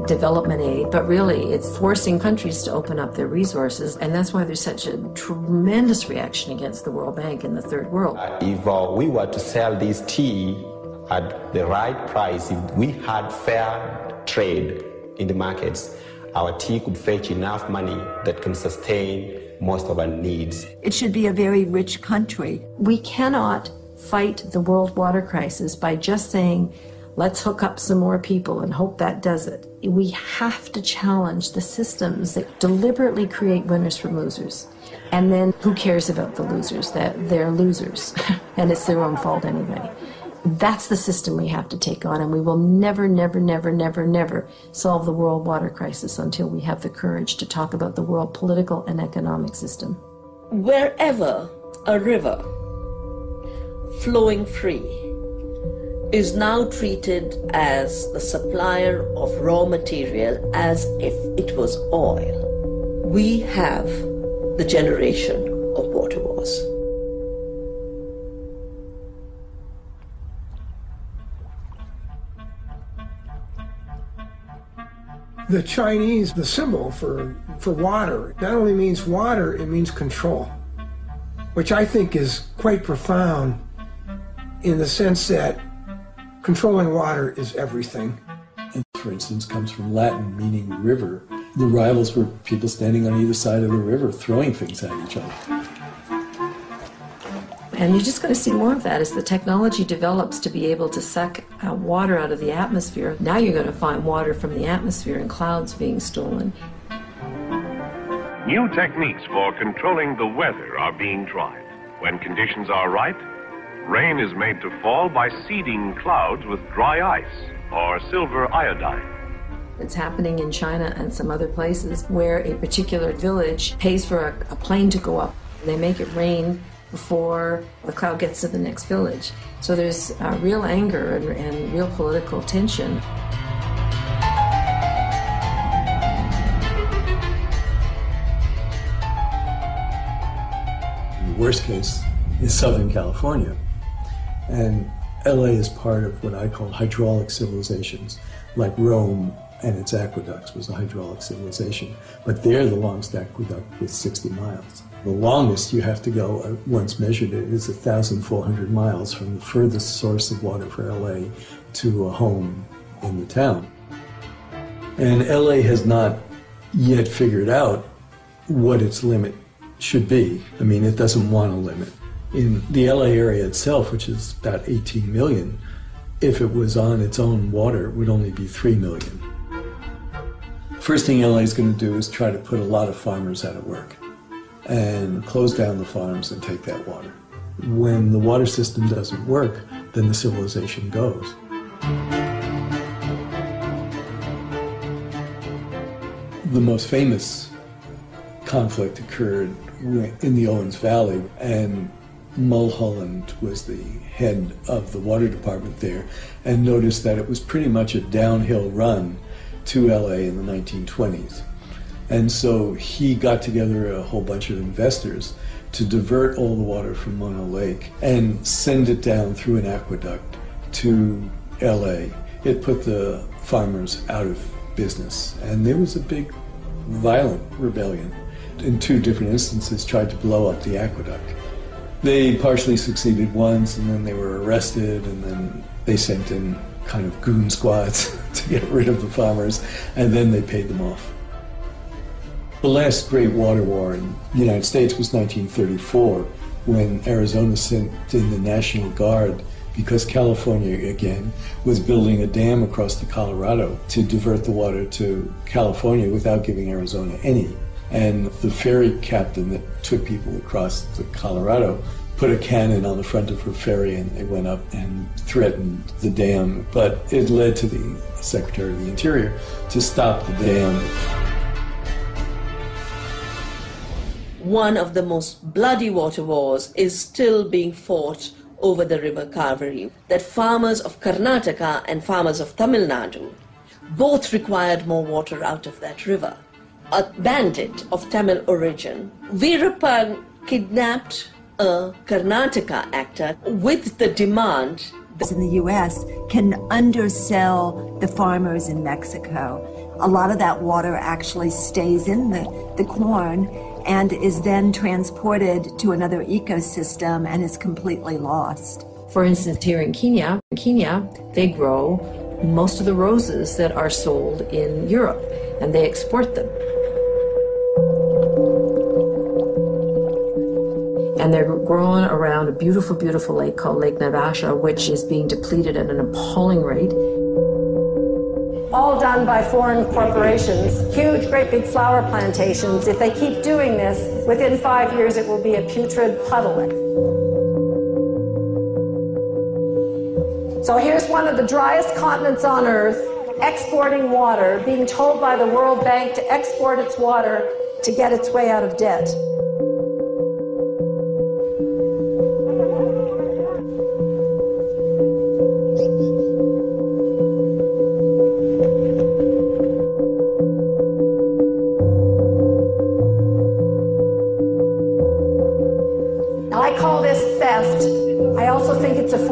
development aid, but really it's forcing countries to open up their resources, and that's why there's such a tremendous reaction against the World Bank in the Third World. If we were to sell this tea at the right price, if we had fair trade in the markets, our tea could fetch enough money that can sustain most of our needs. It should be a very rich country. We cannot fight the world water crisis by just saying, let's hook up some more people and hope that does it. We have to challenge the systems that deliberately create winners from losers. And then who cares about the losers? That they're losers, and it's their own fault anyway. That's the system we have to take on, and we will never, never, never, never, never solve the world water crisis until we have the courage to talk about the world political and economic system. Wherever a river flowing free is now treated as the supplier of raw material as if it was oil, we have the generation of water wars. The Chinese, the symbol for water, not only means water, it means control. which I think is quite profound in the sense that controlling water is everything. And for instance, comes from Latin meaning river. The rivals were people standing on either side of the river throwing things at each other. And you're just going to see more of that as the technology develops to be able to suck water out of the atmosphere. Now you're going to find water from the atmosphere in clouds being stolen. New techniques for controlling the weather are being tried. When conditions are right, rain is made to fall by seeding clouds with dry ice or silver iodide. It's happening in China and some other places where a particular village pays for a plane to go up. They make it rain before the cloud gets to the next village. So there's real anger and real political tension. The worst case is Southern California. And LA is part of what I call hydraulic civilizations, like Rome and its aqueducts was a hydraulic civilization. But there the longest aqueduct was 60 miles. The longest you have to go, once measured it, is 1,400 miles from the furthest source of water for LA to a home in the town. And LA has not yet figured out what its limit should be. I mean, it doesn't want a limit. In the LA area itself, which is about 18 million, if it was on its own water, it would only be 3 million. First thing LA is going to do is try to put a lot of farmers out of work and close down the farms and take that water. When the water system doesn't work, then the civilization goes. The most famous conflict occurred in the Owens Valley, and Mulholland was the head of the water department there, and noticed that it was pretty much a downhill run to LA in the 1920s. And so he got together a whole bunch of investors to divert all the water from Mono Lake and send it down through an aqueduct to LA. It put the farmers out of business, and there was a big, violent rebellion. In two different instances, tried to blow up the aqueduct. They partially succeeded once, and then they were arrested, and then they sent in kind of goon squads to get rid of the farmers, and then they paid them off. The last great water war in the United States was 1934, when Arizona sent in the National Guard because California, again, was building a dam across the Colorado to divert the water to California without giving Arizona any. And the ferry captain that took people across the Colorado put a cannon on the front of her ferry, and they went up and threatened the dam. But it led to the Secretary of the Interior to stop the dam. One of the most bloody water wars is still being fought over the river Kaveri, that farmers of Karnataka and farmers of Tamil Nadu both required more water out of that river. A bandit of Tamil origin, Veerappan, kidnapped a Karnataka actor with the demand in the U.S. can undersell the farmers in Mexico. A lot of that water actually stays in the corn and is then transported to another ecosystem and is completely lost. For instance, here in Kenya, they grow most of the roses that are sold in Europe, and they export them. And they're grown around a beautiful, beautiful lake called Lake Naivasha, which is being depleted at an appalling rate. All done by foreign corporations, huge, great big flower plantations. If they keep doing this, within 5 years it will be a putrid puddle. So here's one of the driest continents on Earth, exporting water, being told by the World Bank to export its water to get its way out of debt.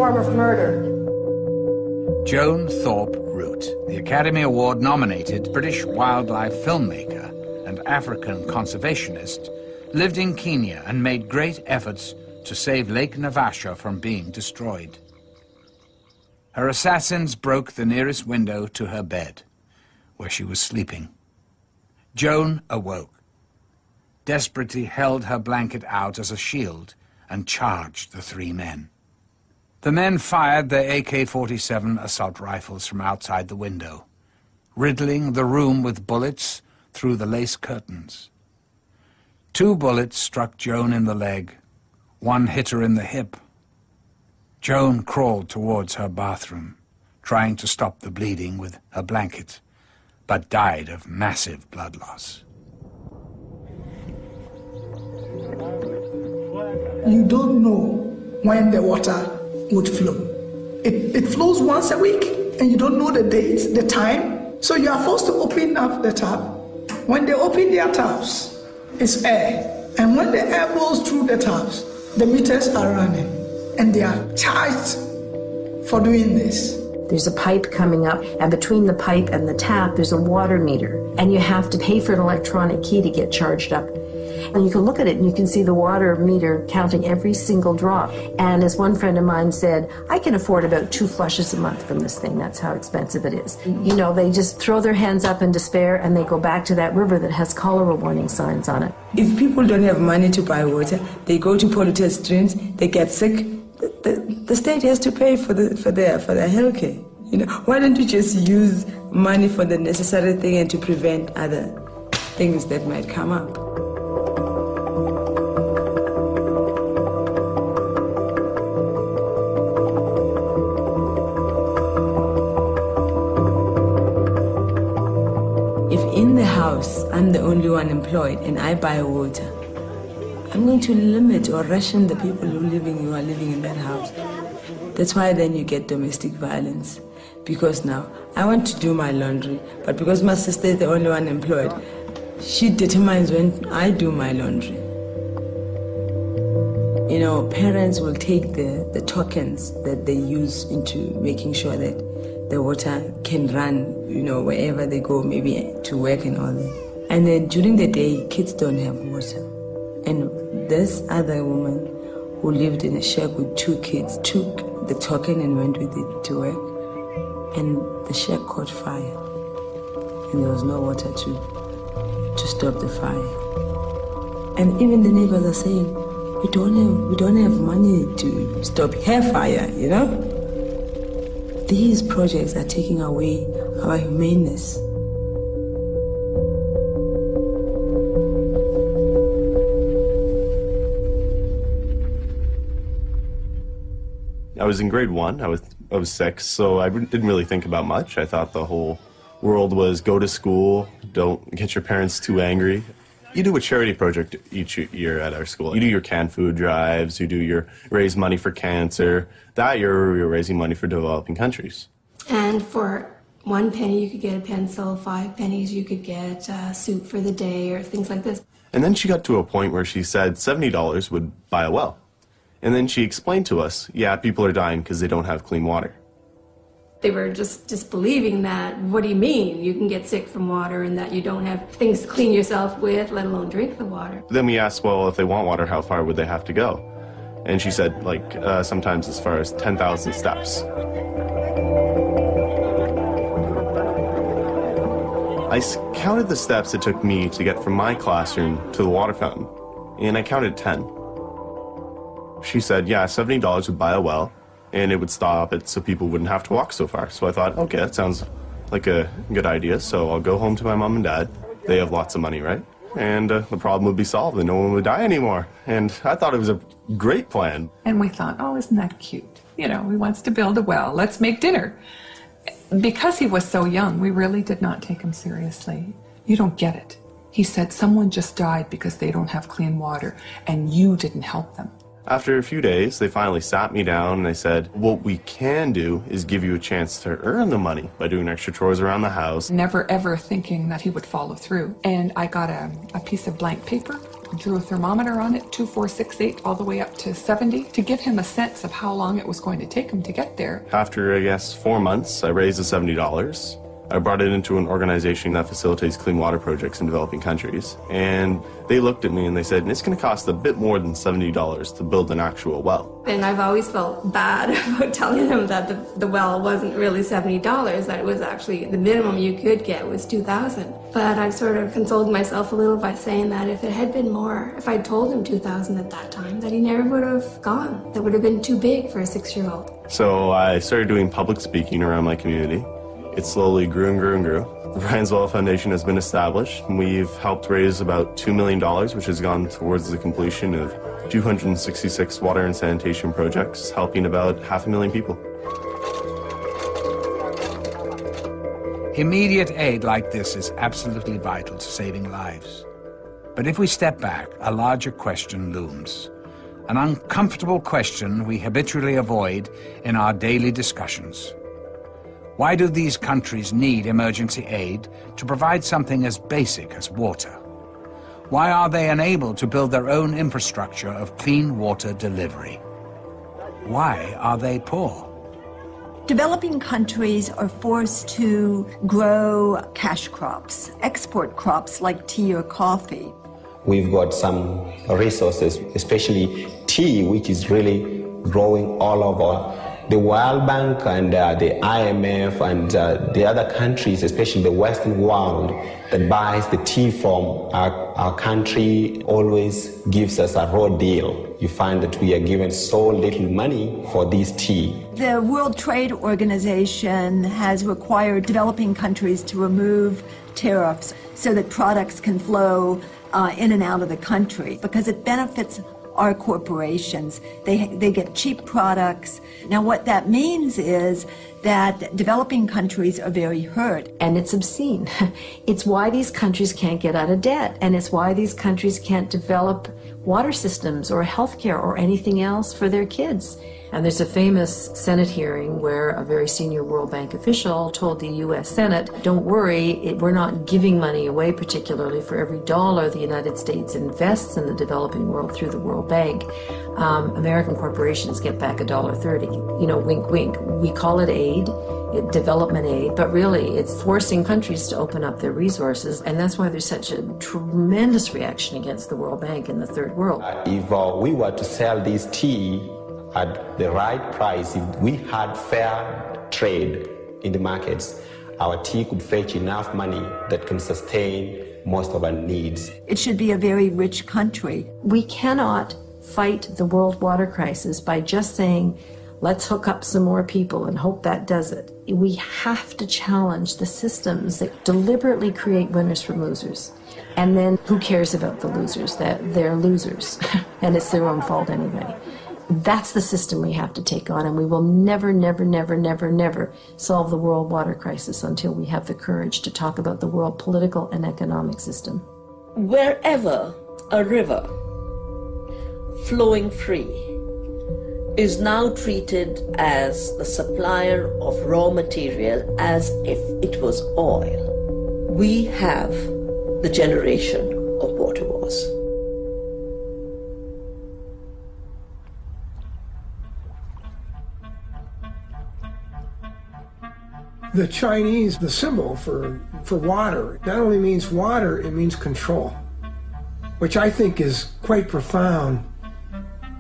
Of murder. Joan Thorpe Root, the Academy Award-nominated British wildlife filmmaker and African conservationist, lived in Kenya and made great efforts to save Lake Naivasha from being destroyed. Her assassins broke the nearest window to her bed, where she was sleeping. Joan awoke, desperately held her blanket out as a shield and charged the three men. The men fired their AK-47 assault rifles from outside the window, riddling the room with bullets through the lace curtains. 2 bullets struck Joan in the leg. 1 hit her in the hip. Joan crawled towards her bathroom, trying to stop the bleeding with her blanket, but died of massive blood loss. You don't know when the water would flow. It flows once a week, and you don't know the date, the time, so you are forced to open up the tap. When they open their taps, it's air, and when the air blows through the taps, the meters are running, and they are charged for doing this. There's a pipe coming up, and between the pipe and the tap, there's a water meter, and you have to pay for an electronic key to get charged up. And you can look at it and you can see the water meter counting every single drop. And as one friend of mine said, I can afford about 2 flushes a month from this thing. That's how expensive it is. You know, they just throw their hands up in despair and they go back to that river that has cholera warning signs on it. If people don't have money to buy water, they go to polluted streams, they get sick. The state has to pay for their health care. You know, why don't you just use money for the necessary thing and to prevent other things that might come up? In the house, I'm the only one employed and I buy water, I'm going to limit or ration the people who are living in that house. That's why then you get domestic violence. Because now, I want to do my laundry, but because my sister is the only one employed, she determines when I do my laundry. You know, parents will take the tokens that they use into making sure that the water can run, you know, wherever they go, maybe to work and all that. And then during the day, kids don't have water. And this other woman who lived in a shack with 2 kids took the token and went with it to work. And the shack caught fire. And there was no water to stop the fire. And even the neighbors are saying, we don't have money to stop hair fire, you know? These projects are taking away our humaneness. I was in grade 1. I was 6, so I didn't really think about much. I thought the whole world was go to school, don't get your parents too angry. You do a charity project each year at our school. You do your canned food drives, you do your raise money for cancer. That year, we were raising money for developing countries. And for 1 penny, you could get a pencil. 5 pennies, you could get soup for the day or things like this. And then she got to a point where she said $70 would buy a well. And then she explained to us, yeah, people are dying because they don't have clean water. They were just disbelieving that. What do you mean? You can get sick from water and that you don't have things to clean yourself with, let alone drink the water. Then we asked, well, if they want water, how far would they have to go? And she said, like, sometimes as far as 10,000 steps. I counted the steps it took me to get from my classroom to the water fountain, and I counted 10. She said, yeah, $70 would buy a well, and it would stop it so people wouldn't have to walk so far. So I thought, okay, that sounds like a good idea, so I'll go home to my mom and dad. They have lots of money, right? And the problem would be solved and no one would die anymore. And I thought it was a great plan. And we thought, oh, isn't that cute? You know, he wants to build a well. Let's make dinner. Because he was so young, we really did not take him seriously. You don't get it. He said someone just died because they don't have clean water, and you didn't help them. After a few days, they finally sat me down and they said, what we can do is give you a chance to earn the money by doing extra chores around the house. Never ever thinking that he would follow through. And I got a piece of blank paper, drew a thermometer on it, 2, 4, 6, 8, all the way up to 70, to give him a sense of how long it was going to take him to get there. After, I guess, 4 months, I raised the $70. I brought it into an organization that facilitates clean water projects in developing countries. And they looked at me and they said, it's going to cost a bit more than $70 to build an actual well. And I've always felt bad about telling them that the well wasn't really $70, that it was actually the minimum you could get was $2,000. But I sort of consoled myself a little by saying that if it had been more, if I'd told him $2,000 at that time, that he never would have gone. That would have been too big for a 6-year-old. So I started doing public speaking around my community. It slowly grew and grew and grew. The Ryan's Well Foundation has been established. We've helped raise about $2 million, which has gone towards the completion of 266 water and sanitation projects, helping about 500,000 people. Immediate aid like this is absolutely vital to saving lives. But if we step back, a larger question looms. An uncomfortable question we habitually avoid in our daily discussions. Why do these countries need emergency aid to provide something as basic as water? Why are they unable to build their own infrastructure of clean water delivery? Why are they poor? Developing countries are forced to grow cash crops, export crops like tea or coffee. We've got some resources, especially tea, which is really growing all over. The World Bank and the IMF and the other countries, especially the Western world, that buys the tea from our country always gives us a raw deal. You find that we are given so little money for this tea. The World Trade Organization has required developing countries to remove tariffs so that products can flow in and out of the country because it benefits our corporations. They get cheap products. Now what that means is that developing countries are very hurt. And it's obscene. It's why these countries can't get out of debt, and it's why these countries can't develop water systems or healthcare or anything else for their kids. And there's a famous Senate hearing where a very senior World Bank official told the U.S. Senate, don't worry, we're not giving money away, particularly for every dollar the United States invests in the developing world through the World Bank. American corporations get back $1.30. You know, wink, wink. We call it aid, development aid, but really it's forcing countries to open up their resources, and that's why there's such a tremendous reaction against the World Bank in the third world. If we were to sell this tea at the right price, if we had fair trade in the markets, our tea could fetch enough money that can sustain most of our needs. It should be a very rich country. We cannot fight the world water crisis by just saying, let's hook up some more people and hope that does it. We have to challenge the systems that deliberately create winners from losers. And then who cares about the losers? That they're losers, and it's their own fault anyway. That's the system we have to take on, and we will never, never, never, never, never solve the world water crisis until we have the courage to talk about the world political and economic system. Wherever a river flowing free is now treated as the supplier of raw material as if it was oil, we have the generation of water wars. The Chinese, the symbol for water, not only means water, it means control, which I think is quite profound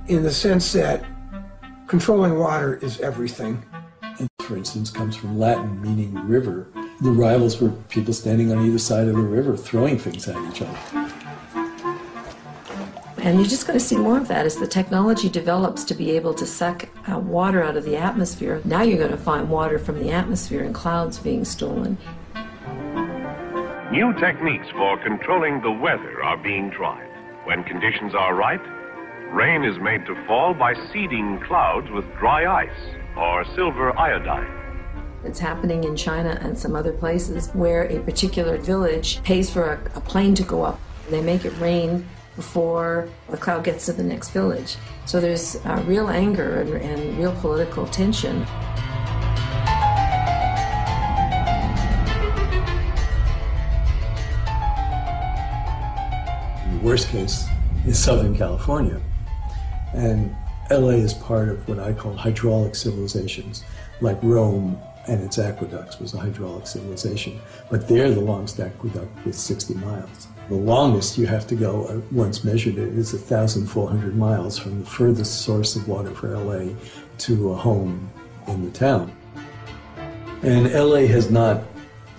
in the sense that controlling water is everything. And for instance, comes from Latin meaning river. The rivals were people standing on either side of the river throwing things at each other. And you're just going to see more of that as the technology develops to be able to suck water out of the atmosphere. Now you're going to find water from the atmosphere in clouds being stolen. New techniques for controlling the weather are being tried. When conditions are right, rain is made to fall by seeding clouds with dry ice or silver iodide. It's happening in China and some other places where a particular village pays for a plane to go up. They make it rain before the cloud gets to the next village. So there's real anger and real political tension. The worst case is Southern California. And LA is part of what I call hydraulic civilizations, like Rome and its aqueducts was a hydraulic civilization. But there, the longest aqueduct was 60 miles. The longest you have to go, once measured it, is 1,400 miles from the furthest source of water for LA to a home in the town. And LA has not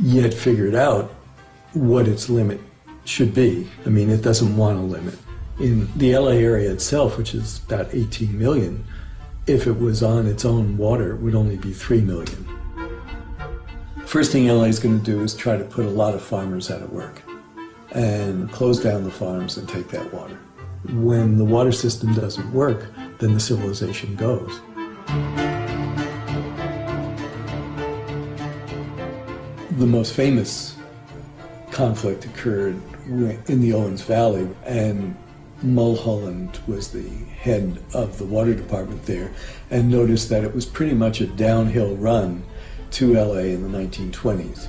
yet figured out what its limit should be. I mean, it doesn't want a limit. In the LA area itself, which is about 18 million, if it was on its own water, it would only be 3 million. First thing LA is going to do is try to put a lot of farmers out of work and close down the farms and take that water. When the water system doesn't work, then the civilization goes. The most famous conflict occurred in the Owens Valley, and Mulholland was the head of the water department there, and noticed that it was pretty much a downhill run to LA in the 1920s.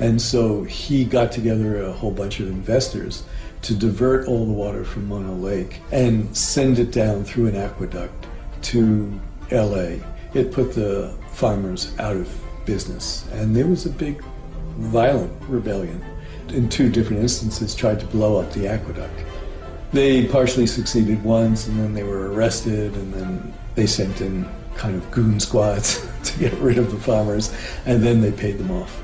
And so he got together a whole bunch of investors to divert all the water from Mono Lake and send it down through an aqueduct to LA. It put the farmers out of business, and there was a big, violent rebellion. In two different instances, tried to blow up the aqueduct. They partially succeeded once, and then they were arrested, and then they sent in kind of goon squads to get rid of the farmers, and then they paid them off.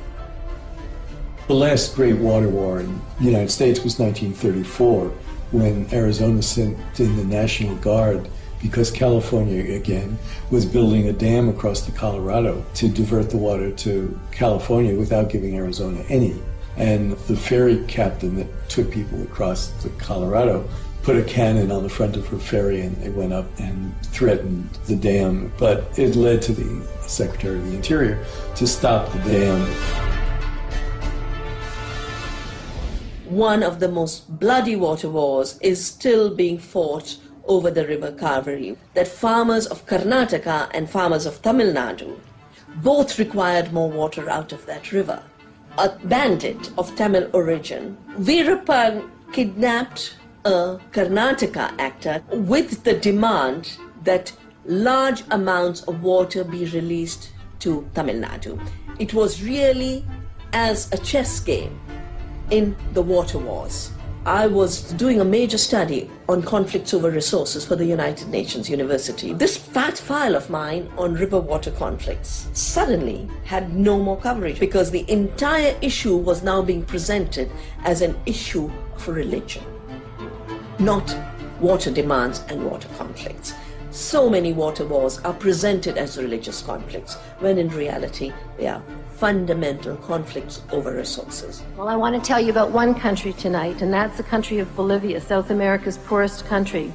The last great water war in the United States was 1934, when Arizona sent in the National Guard because California, again, was building a dam across the Colorado to divert the water to California without giving Arizona any. And the ferry captain that took people across the Colorado put a cannon on the front of her ferry, and they went up and threatened the dam. But it led to the Secretary of the Interior to stop the dam. One of the most bloody water wars is still being fought over the river Kaveri, that farmers of Karnataka and farmers of Tamil Nadu both required more water out of that river. A bandit of Tamil origin, Veerappan, kidnapped a Karnataka actor with the demand that large amounts of water be released to Tamil Nadu. It was really as a chess game in the water wars. I was doing a major study on conflicts over resources for the United Nations University. This fat file of mine on river water conflicts suddenly had no more coverage because the entire issue was now being presented as an issue of religion, not water demands and water conflicts. So many water wars are presented as religious conflicts, when in reality they are fundamental conflicts over resources. Well, I want to tell you about one country tonight, and that's the country of Bolivia, South America's poorest country.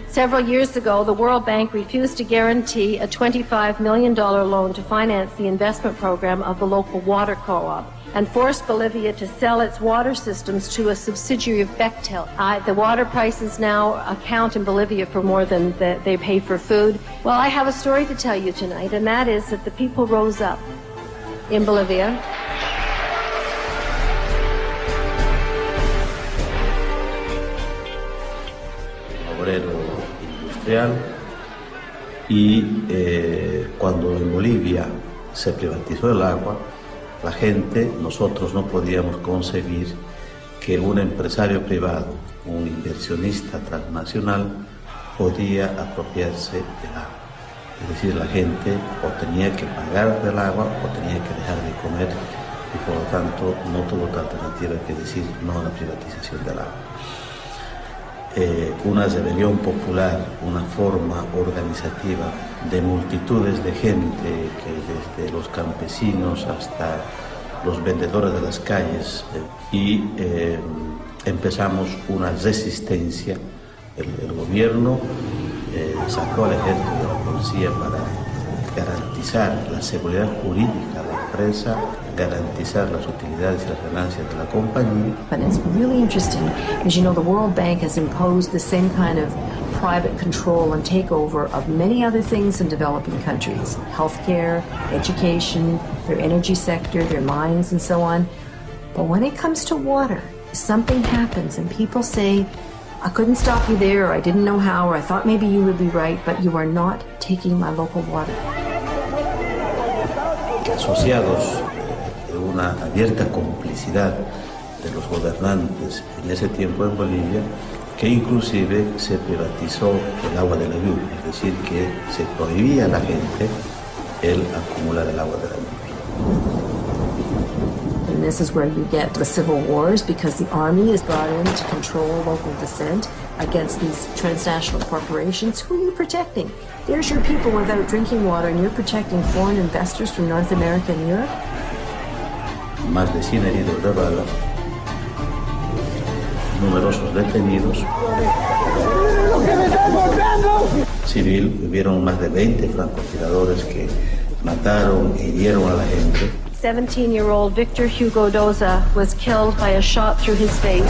Several years ago, the World Bank refused to guarantee a $25 million loan to finance the investment program of the local water co-op and forced Bolivia to sell its water systems to a subsidiary of Bechtel. The water prices now account in Bolivia for more than they pay for food. Well, I have a story to tell you tonight, and that is that the people rose up in Bolivia. Obrero industrial, y cuando en Bolivia se privatizó el agua, la gente, nosotros no podíamos concebir que un empresario privado, un inversionista transnacional, podía apropiarse del agua. Es decir, la gente o tenía que pagar del agua o tenía que dejar de comer, y por lo tanto no tuvo otra alternativa que decir no a la privatización del agua. Una rebelión popular, una forma organizativa de multitudes de gente, que desde los campesinos hasta los vendedores de las calles, y empezamos una resistencia. El gobierno sacó al ejército y a la policía para garantizar la seguridad jurídica de la empresa, garantizar las utilidades y las ganancias de la compañía. And it's really interesting, as you know, the World Bank has imposed the same kind of private control and takeover of many other things in developing countries. Healthcare, education, their energy sector, their mines, and so on. But when it comes to water, something happens and people say, I couldn't stop you there, or I didn't know how, or I thought maybe you would be right, but you are not taking my local water. asociados de una abierta complicidad de los gobernantes en ese tiempo en Bolivia, que inclusive se privatizó el agua de la lluvia, es decir, que se prohibía a la gente el acumular el agua de la lluvia. And this is where you get the civil wars, because the army is brought in to control local dissent against these transnational corporations. Who are you protecting? There's your people without drinking water, and you're protecting foreign investors from North America and Europe? Más de 100 heridos de bala, numerosos detenidos. Civil, hubieron más de 20 francotiradores que mataron e hirieron a la gente. 17-year-old Victor Hugo Doza was killed by a shot through his face.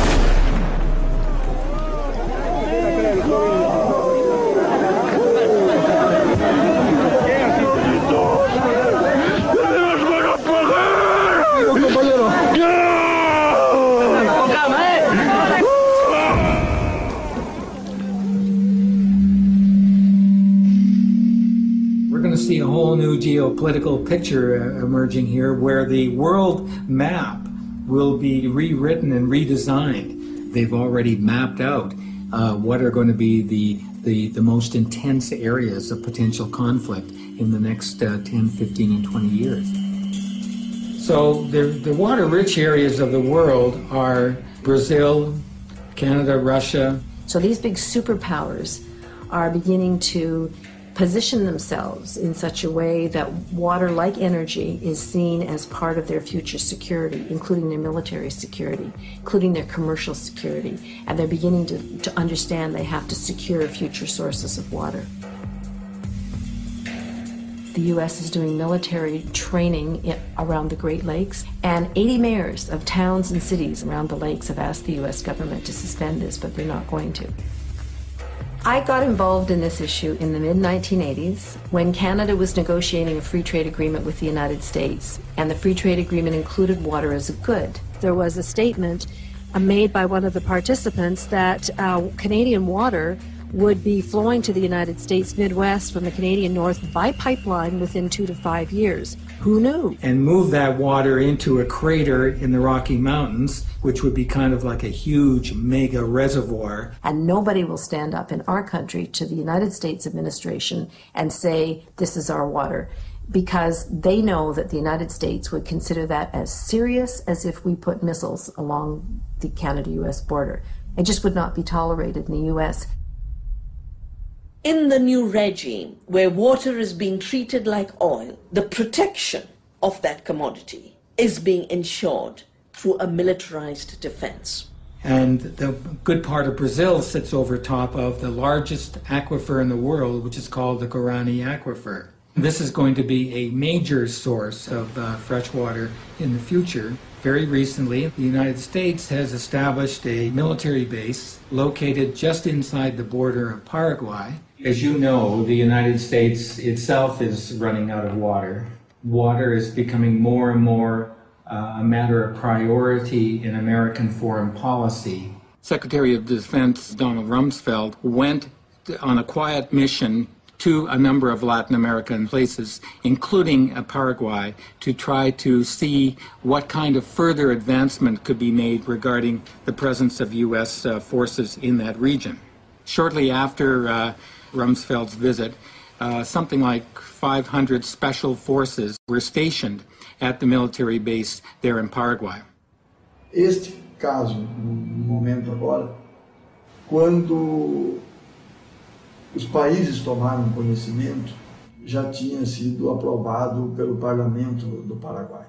See a whole new geopolitical picture emerging here, where the world map will be rewritten and redesigned. They've already mapped out what are going to be the most intense areas of potential conflict in the next 10, 15, and 20 years. So the water-rich areas of the world are Brazil, Canada, Russia. So these big superpowers are beginning to position themselves in such a way that water, like energy, is seen as part of their future security, including their military security, including their commercial security, and they're beginning to understand they have to secure future sources of water. The U.S. is doing military training around the Great Lakes, and 80 mayors of towns and cities around the lakes have asked the U.S. government to suspend this, but they're not going to. I got involved in this issue in the mid-1980s when Canada was negotiating a free trade agreement with the United States, and the free trade agreement included water as a good. There was a statement made by one of the participants that Canadian water would be flowing to the United States Midwest from the Canadian North by pipeline within 2 to 5 years. Who knew? And move that water into a crater in the Rocky Mountains, which would be kind of like a huge mega reservoir. And nobody will stand up in our country to the United States administration and say, this is our water, because they know that the United States would consider that as serious as if we put missiles along the Canada-US border. It just would not be tolerated in the US. In the new regime, where water is being treated like oil, the protection of that commodity is being ensured through a militarized defense. And the good part of Brazil sits over top of the largest aquifer in the world, which is called the Guarani Aquifer. This is going to be a major source of fresh water in the future. Very recently, the United States has established a military base located just inside the border of Paraguay. As you know, the United States itself is running out of water. Water is becoming more and more a matter of priority in American foreign policy. Secretary of Defense Donald Rumsfeld went on a quiet mission to a number of Latin American places, including Paraguay, to try to see what kind of further advancement could be made regarding the presence of U.S. forces in that region. Shortly after Rumsfeld's visit, something like 500 special forces were stationed at the military base there in Paraguay. Este caso, no momento agora, quando os países tomaram conhecimento, já tinha sido aprovado pelo Parlamento do Paraguai.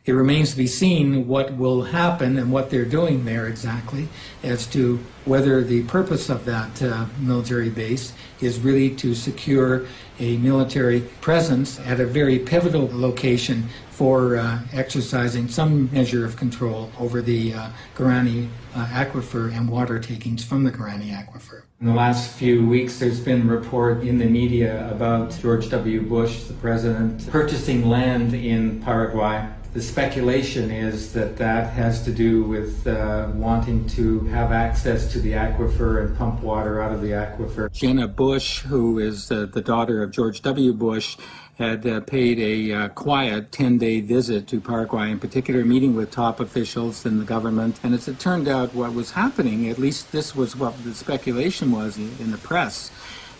It remains to be seen what will happen and what they're doing there exactly as to whether the purpose of that military base is really to secure a military presence at a very pivotal location for exercising some measure of control over the Guarani Aquifer and water takings from the Guarani Aquifer. In the last few weeks, there's been a report in the media about George W. Bush, the president, purchasing land in Paraguay The speculation is that that has to do with wanting to have access to the aquifer and pump water out of the aquifer. Jenna Bush, who is the daughter of George W. Bush, had paid a quiet 10-day visit to Paraguay, in particular meeting with top officials in the government. And as it turned out, what was happening, at least this was what the speculation was in the press,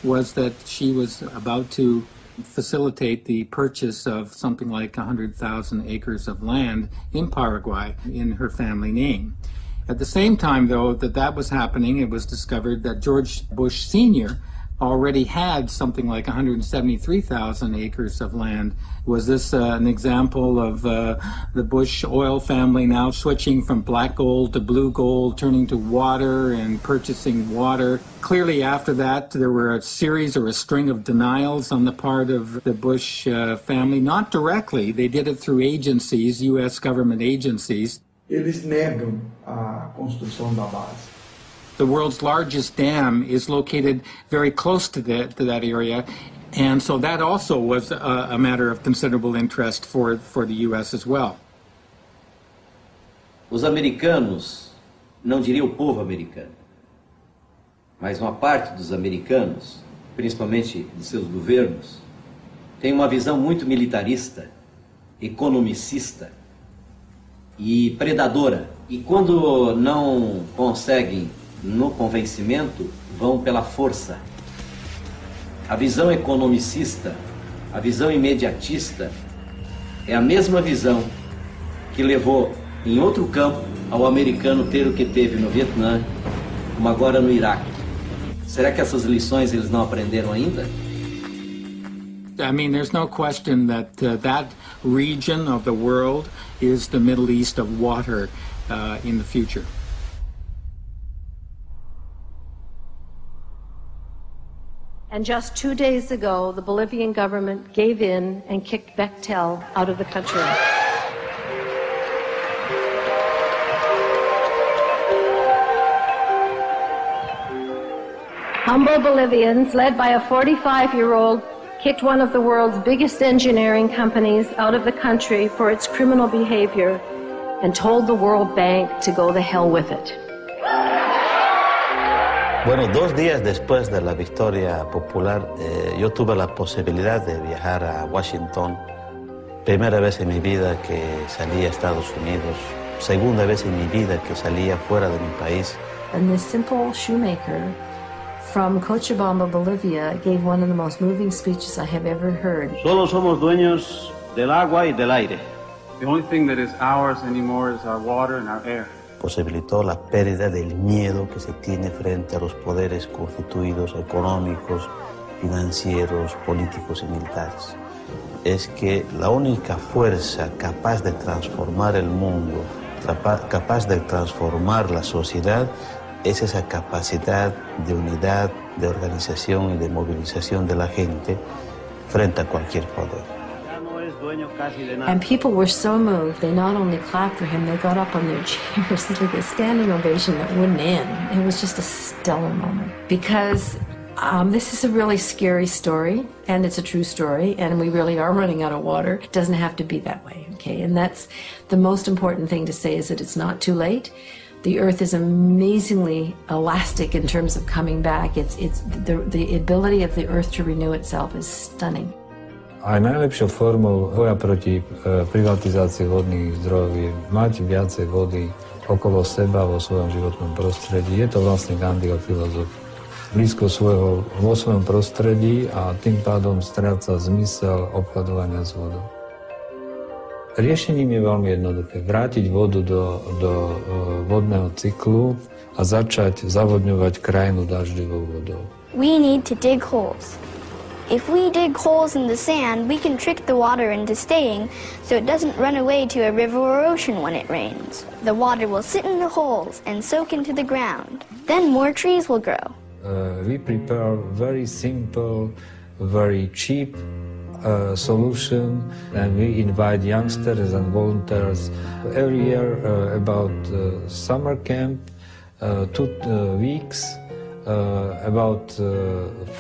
was that she was about to facilitate the purchase of something like 100,000 acres of land in Paraguay in her family name. At the same time, though, that was happening, it was discovered that George Bush Sr. already had something like 173,000 acres of land. Was this an example of the Bush oil family now switching from black gold to blue gold, turning to water and purchasing water? Clearly after that, there were a series or a string of denials on the part of the Bush family. Not directly, they did it through agencies, U.S. government agencies. Eles negam a construção da base. The world's largest dam is located very close to that area, and so that also was a matter of considerable interest for the U.S. as well. Os americanos, não diria o povo americano, mas uma parte dos americanos, principalmente de seus governos, tem uma visão muito militarista, economicista e predadora. E quando não conseguem no convencimento, vão pela força. A visão economicista, a visão imediatista, é a mesma visão que levou, em outro campo, ao americano ter o que teve no Vietnã, como agora no Iraque. Será que essas lições eles não aprenderam ainda? I mean, there's no question that that region of the world is the Middle East of water in the future. And just 2 days ago, the Bolivian government gave in and kicked Bechtel out of the country. Humble Bolivians, led by a 45-year-old, kicked one of the world's biggest engineering companies out of the country for its criminal behavior and told the World Bank to go the hell with it. Bueno, 2 días después de la victoria popular, yo tuve la posibilidad de viajar a Washington. Primera vez en mi vida que salí a Estados Unidos. Segunda vez en mi vida que salía fuera de mi país. And this simple shoemaker from Cochabamba, Bolivia, gave one of the most moving speeches I have ever heard. Solo somos dueños del agua y del aire. The only thing that is ours anymore is our water and our air. Posibilitó la pérdida del miedo que se tiene frente a los poderes constituidos económicos, financieros, políticos y militares. Es que la única fuerza capaz de transformar el mundo, capaz de transformar la sociedad, es esa capacidad de unidad, de organización y de movilización de la gente frente a cualquier poder. And people were so moved, they not only clapped for him, they got up on their chairs, like a standing ovation that wouldn't end. It was just a stellar moment. Because this is a really scary story, and it's a true story, and we really are running out of water. It doesn't have to be that way, okay? And that's the most important thing to say, is that it's not too late. The earth is amazingly elastic in terms of coming back. The ability of the earth to renew itself is stunning. Aj najlepšou formou boja proti privatizácii vodných zdrojov je mať viacej vody okolo seba vo svojom životnom prostredí. Je to vlastne Gandhiho filozofia. Blízko vo svojom prostredí a tým pádom stráca zmysel obchodovania s vodou. Riešením je veľmi jednoduché. Vrátiť vodu do vodného cyklu a začať zavodňovať krajinu dažďovou vodou. We need to dig holes. If we dig holes in the sand, we can trick the water into staying so it doesn't run away to a river or ocean when it rains. The water will sit in the holes and soak into the ground. Then more trees will grow. We prepare very simple, very cheap solution, and we invite youngsters and volunteers every year about summer camp, 2 weeks. About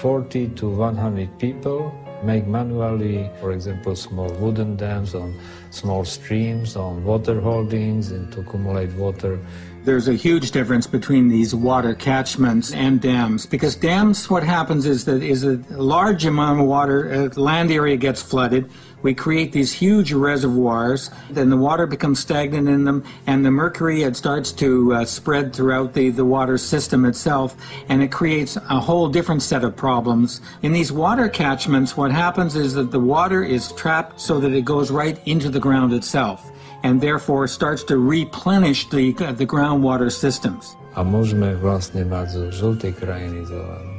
40 to 100 people make manually, for example, small wooden dams on small streams, on water holdings, and to accumulate water. There's a huge difference between these water catchments and dams, because dams, what happens is that a large amount of water, land area gets flooded, we create these huge reservoirs, then the water becomes stagnant in them, and the mercury, it starts to spread throughout the water system itself, and it creates a whole different set of problems. In these water catchments, what happens is that the water is trapped so that it goes right into the ground itself, and therefore starts to replenish the groundwater systems. A môžeme vlastne mať zo žltej krajiny zelenú.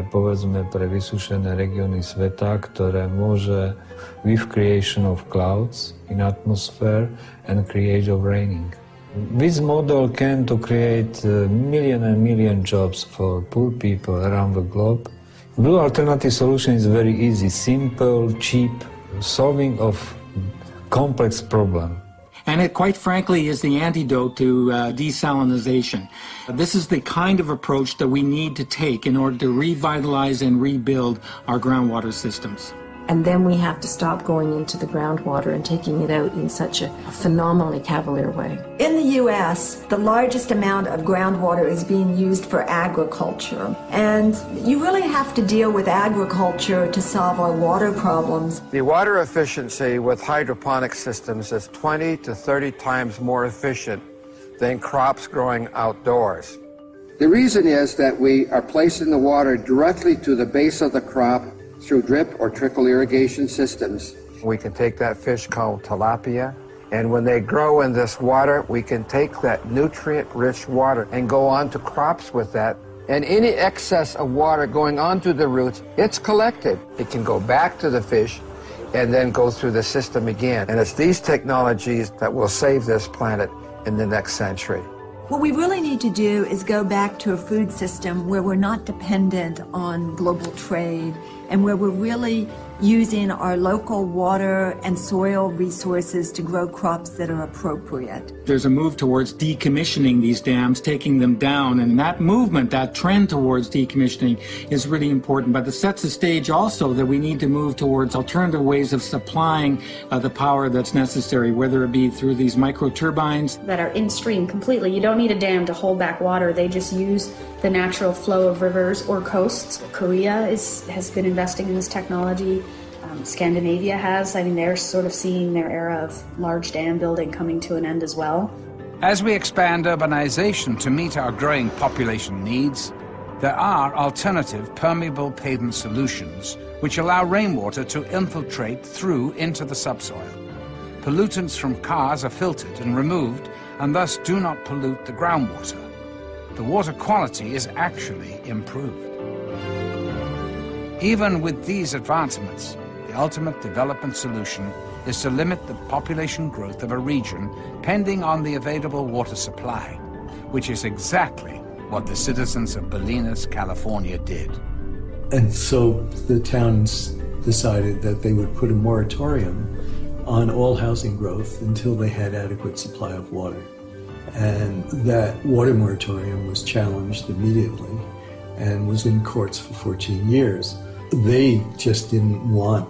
Povedzme, pre vysúšené regióny sveta, ktoré môže with creation of clouds in atmosphere and create of raining. This model can to create million and million jobs for poor people around the globe. Blue alternative solution is very easy, simple, cheap, solving of complex problem. And it, quite frankly, is the antidote to desalinization. This is the kind of approach that we need to take in order to revitalize and rebuild our groundwater systems. And then we have to stop going into the groundwater and taking it out in such a phenomenally cavalier way. In the U.S., the largest amount of groundwater is being used for agriculture. And you really have to deal with agriculture to solve our water problems. The water efficiency with hydroponic systems is 20 to 30 times more efficient than crops growing outdoors. The reason is that we are placing the water directly to the base of the crop through drip or trickle irrigation systems. We can take that fish called tilapia, and when they grow in this water, we can take that nutrient-rich water and go on to crops with that. And any excess of water going onto the roots, it's collected. It can go back to the fish and then go through the system again. And it's these technologies that will save this planet in the next century. What we really need to do is go back to a food system where we're not dependent on global trade and where we're really using our local water and soil resources to grow crops that are appropriate. There's a move towards decommissioning these dams, taking them down, and that movement, that trend towards decommissioning is really important, but it sets the stage also that we need to move towards alternative ways of supplying the power that's necessary, whether it be through these microturbines that are in stream completely. You don't need a dam to hold back water. They just use the natural flow of rivers or coasts. Korea has been investing in this technology. Scandinavia has. I mean, they're sort of seeing their era of large dam building coming to an end as well. As we expand urbanization to meet our growing population needs, there are alternative permeable pavement solutions which allow rainwater to infiltrate through into the subsoil. Pollutants from cars are filtered and removed and thus do not pollute the groundwater. The water quality is actually improved. Even with these advancements, the ultimate development solution is to limit the population growth of a region pending on the available water supply, which is exactly what the citizens of Bolinas, California did. And so the towns decided that they would put a moratorium on all housing growth until they had adequate supply of water. And that water moratorium was challenged immediately and was in courts for 14 years. They just didn't want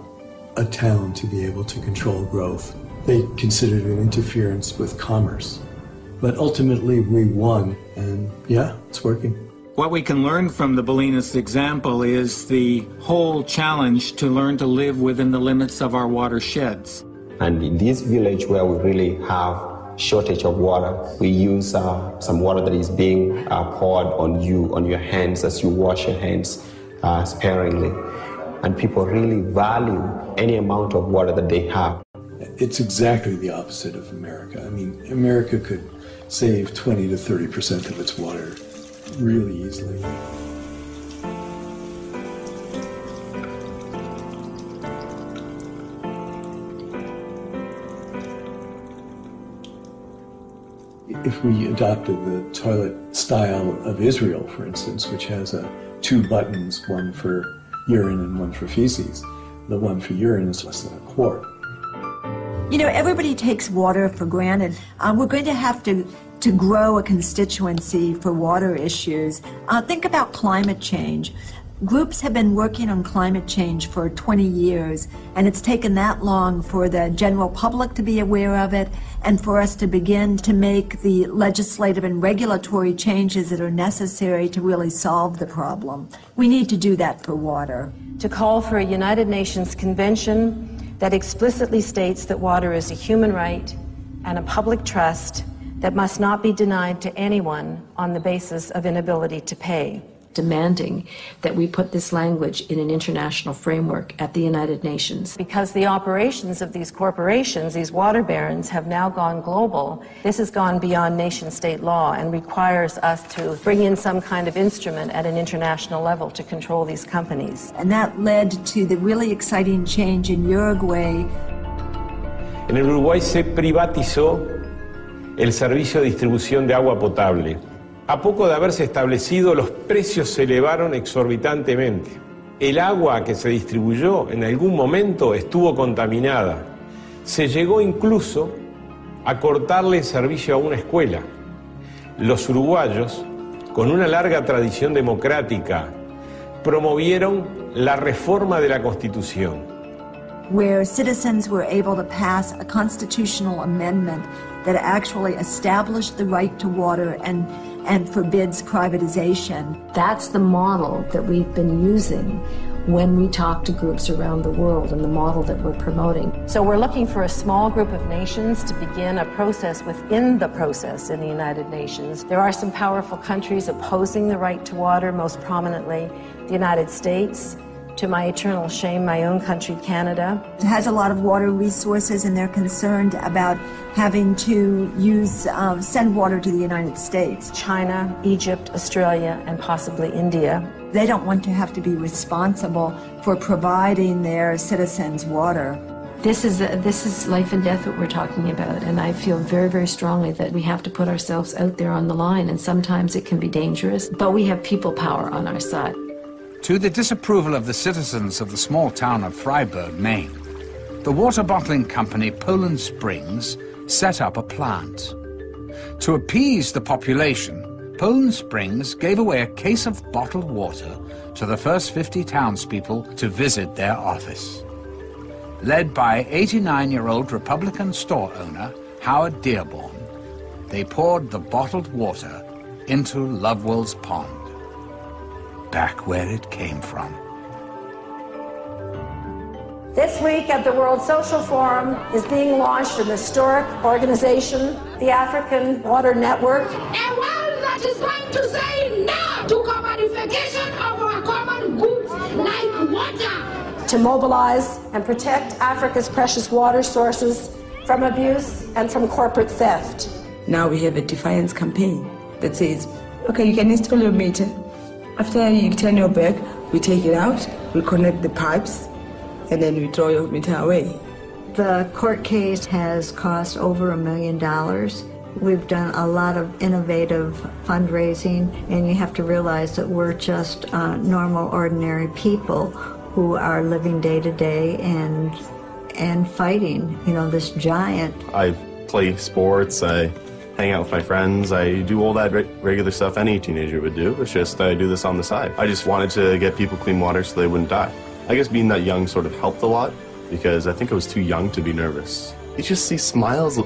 a town to be able to control growth. They considered it interference with commerce. But ultimately we won, and yeah, it's working. What we can learn from the Bolinas example is the whole challenge to learn to live within the limits of our watersheds. And in this village where we really have shortage of water, we use some water that is being poured on your hands as you wash your hands sparingly. And people really value any amount of water that they have. It's exactly the opposite of America. I mean, America could save 20 to 30% of its water really easily. If we adopted the toilet style of Israel, for instance, which has two buttons, one for urine and one for feces, the one for urine is less than a quart. You know, everybody takes water for granted. We're going to have to grow a constituency for water issues. Think about climate change. Groups have been working on climate change for 20 years, and it's taken that long for the general public to be aware of it and for us to begin to make the legislative and regulatory changes that are necessary to really solve the problem. We need to do that for water. To call for a United Nations Convention that explicitly states that water is a human right and a public trust that must not be denied to anyone on the basis of inability to pay. Demanding that we put this language in an international framework at the United Nations. Because the operations of these corporations, these water barons, have now gone global, this has gone beyond nation-state law and requires us to bring in some kind of instrument at an international level to control these companies. And that led to the really exciting change in Uruguay. En el Uruguay se privatizó el servicio de distribución de agua potable. A poco de haberse establecido, los precios se elevaron exorbitantemente. El agua que se distribuyó en algún momento estuvo contaminada. Se llegó incluso a cortarle el servicio a una escuela. Los uruguayos, con una larga tradición democrática, promovieron la reforma de la Constitución. Where citizens were able to pass a constitutional amendment that actually established the right to water and forbids privatization. That's the model that we've been using when we talk to groups around the world and the model that we're promoting. So we're looking for a small group of nations to begin a process within the process in the United Nations. There are some powerful countries opposing the right to water, most prominently the United States. To my eternal shame, my own country, Canada. It has a lot of water resources, and they're concerned about having to send water to the United States. China, Egypt, Australia, and possibly India. They don't want to have to be responsible for providing their citizens water. This is life and death what we're talking about, and I feel very, very strongly that we have to put ourselves out there on the line, and sometimes it can be dangerous, but we have people power on our side. To the disapproval of the citizens of the small town of Freiburg, Maine, the water bottling company Poland Springs set up a plant. To appease the population, Poland Springs gave away a case of bottled water to the first 50 townspeople to visit their office. Led by 89-year-old Republican store owner Howard Dearborn, they poured the bottled water into Lovewell's Pond, back where it came from. This week at the World Social Forum is being launched an historic organization, the African Water Network. A world that is going to say no to commodification of our common goods like water. To mobilize and protect Africa's precious water sources from abuse and from corporate theft. Now we have a defiance campaign that says, okay, you can install your meter. After you turn your back, we take it out, we connect the pipes, and then we throw your meter away. The court case has cost over $1 million. We've done a lot of innovative fundraising, and you have to realize that we're just normal, ordinary people who are living day to day and fighting, this giant. I play sports, I hang out with my friends, I do all that regular stuff any teenager would do. It's just I do this on the side. I just wanted to get people clean water so they wouldn't die. I guess being that young sort of helped a lot because I think I was too young to be nervous. You just see smiles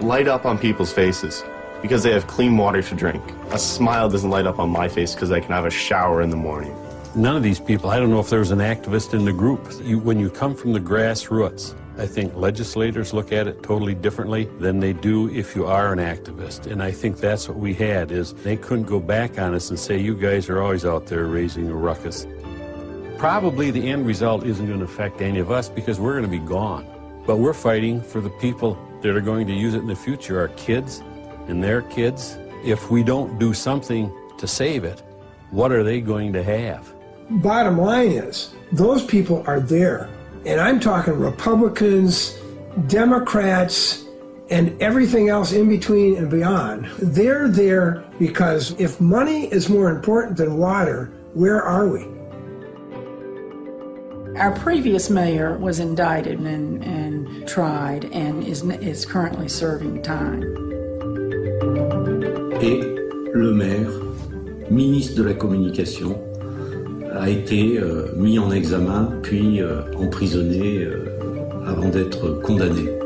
light up on people's faces because they have clean water to drink. A smile doesn't light up on my face because I can have a shower in the morning. None of these people, I don't know if there's an activist in the group. When you come from the grassroots, I think legislators look at it totally differently than they do if you are an activist. And I think that's what we had, is they couldn't go back on us and say, you guys are always out there raising a ruckus. Probably the end result isn't going to affect any of us because we're going to be gone. But we're fighting for the people that are going to use it in the future, our kids and their kids. If we don't do something to save it, what are they going to have? Bottom line is, those people are there. And I'm talking Republicans, Democrats, and everything else in between and beyond. They're there because if money is more important than water, where are we? Our previous mayor was indicted and tried and is currently serving time. Et le maire, ministre de la Communication, a été mis en examen, puis emprisonné avant d'être condamné.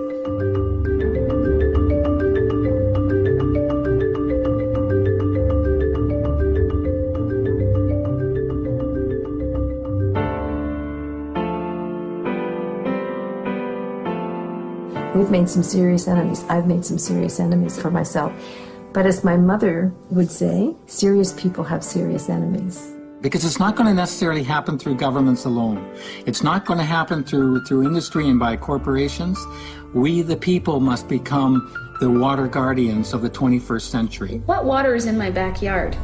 We've made some serious enemies. I've made some serious enemies for myself. But as my mother would say, serious people have serious enemies. Because it's not going to necessarily happen through governments alone. It's not going to happen through industry and by corporations. We, the people, must become the water guardians of the 21st century. What water is in my backyard?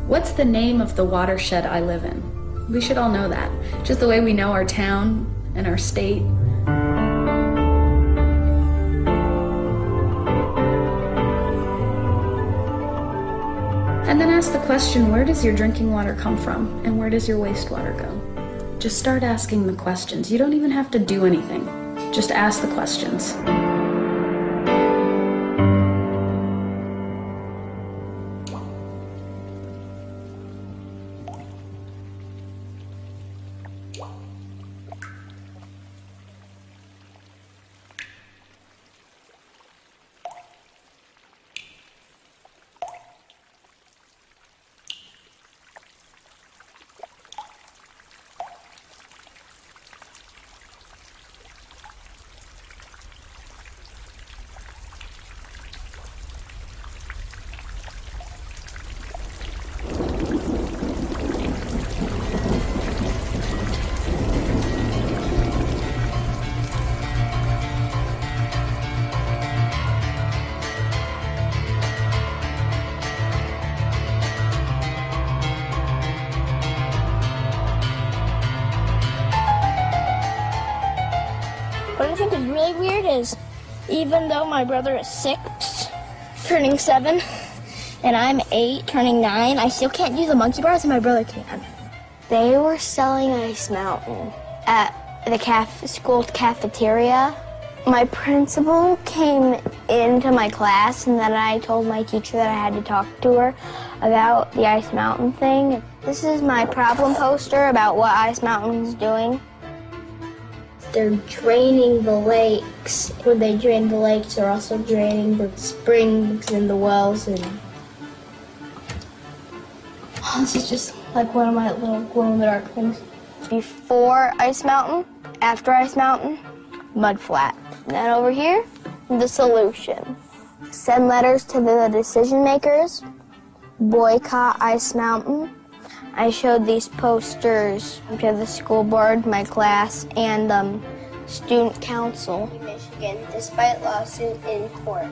What's the name of the watershed I live in? We should all know that. Just the way we know our town and our state. And then ask the question, where does your drinking water come from? And where does your wastewater go? Just start asking the questions. You don't even have to do anything. Just ask the questions. What I think is really weird is, even though my brother is 6, turning 7, and I'm 8, turning 9, I still can't use the monkey bars, and my brother can. They were selling Ice Mountain at the school cafeteria. My principal came into my class, and then I told my teacher that I had to talk to her about the Ice Mountain thing. This is my problem poster about what Ice Mountain's doing. They're draining the lakes. When they drain the lakes, they're also draining the springs and the wells. And this is just like one of my little glow-in-the-dark things. Before Ice Mountain, after Ice Mountain, mud flat. And then over here, the solution. Send letters to the decision makers. Boycott Ice Mountain. I showed these posters to the school board, my class, and student council in Michigan, despite lawsuit in court.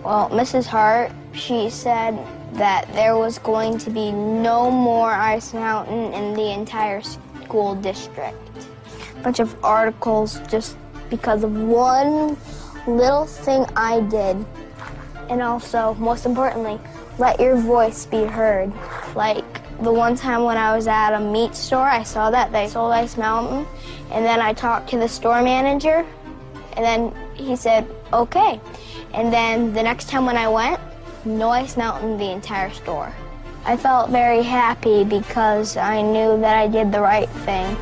Well, Mrs. Hart, she said that there was going to be no more Ice Mountain in the entire school district. A bunch of articles just because of one little thing I did. And also, most importantly, let your voice be heard. Like the one time when I was at a meat store, I saw that they sold Ice Mountain, and then I talked to the store manager, and then he said, okay. And then the next time when I went, no Ice Mountain, the entire store. I felt very happy because I knew that I did the right thing.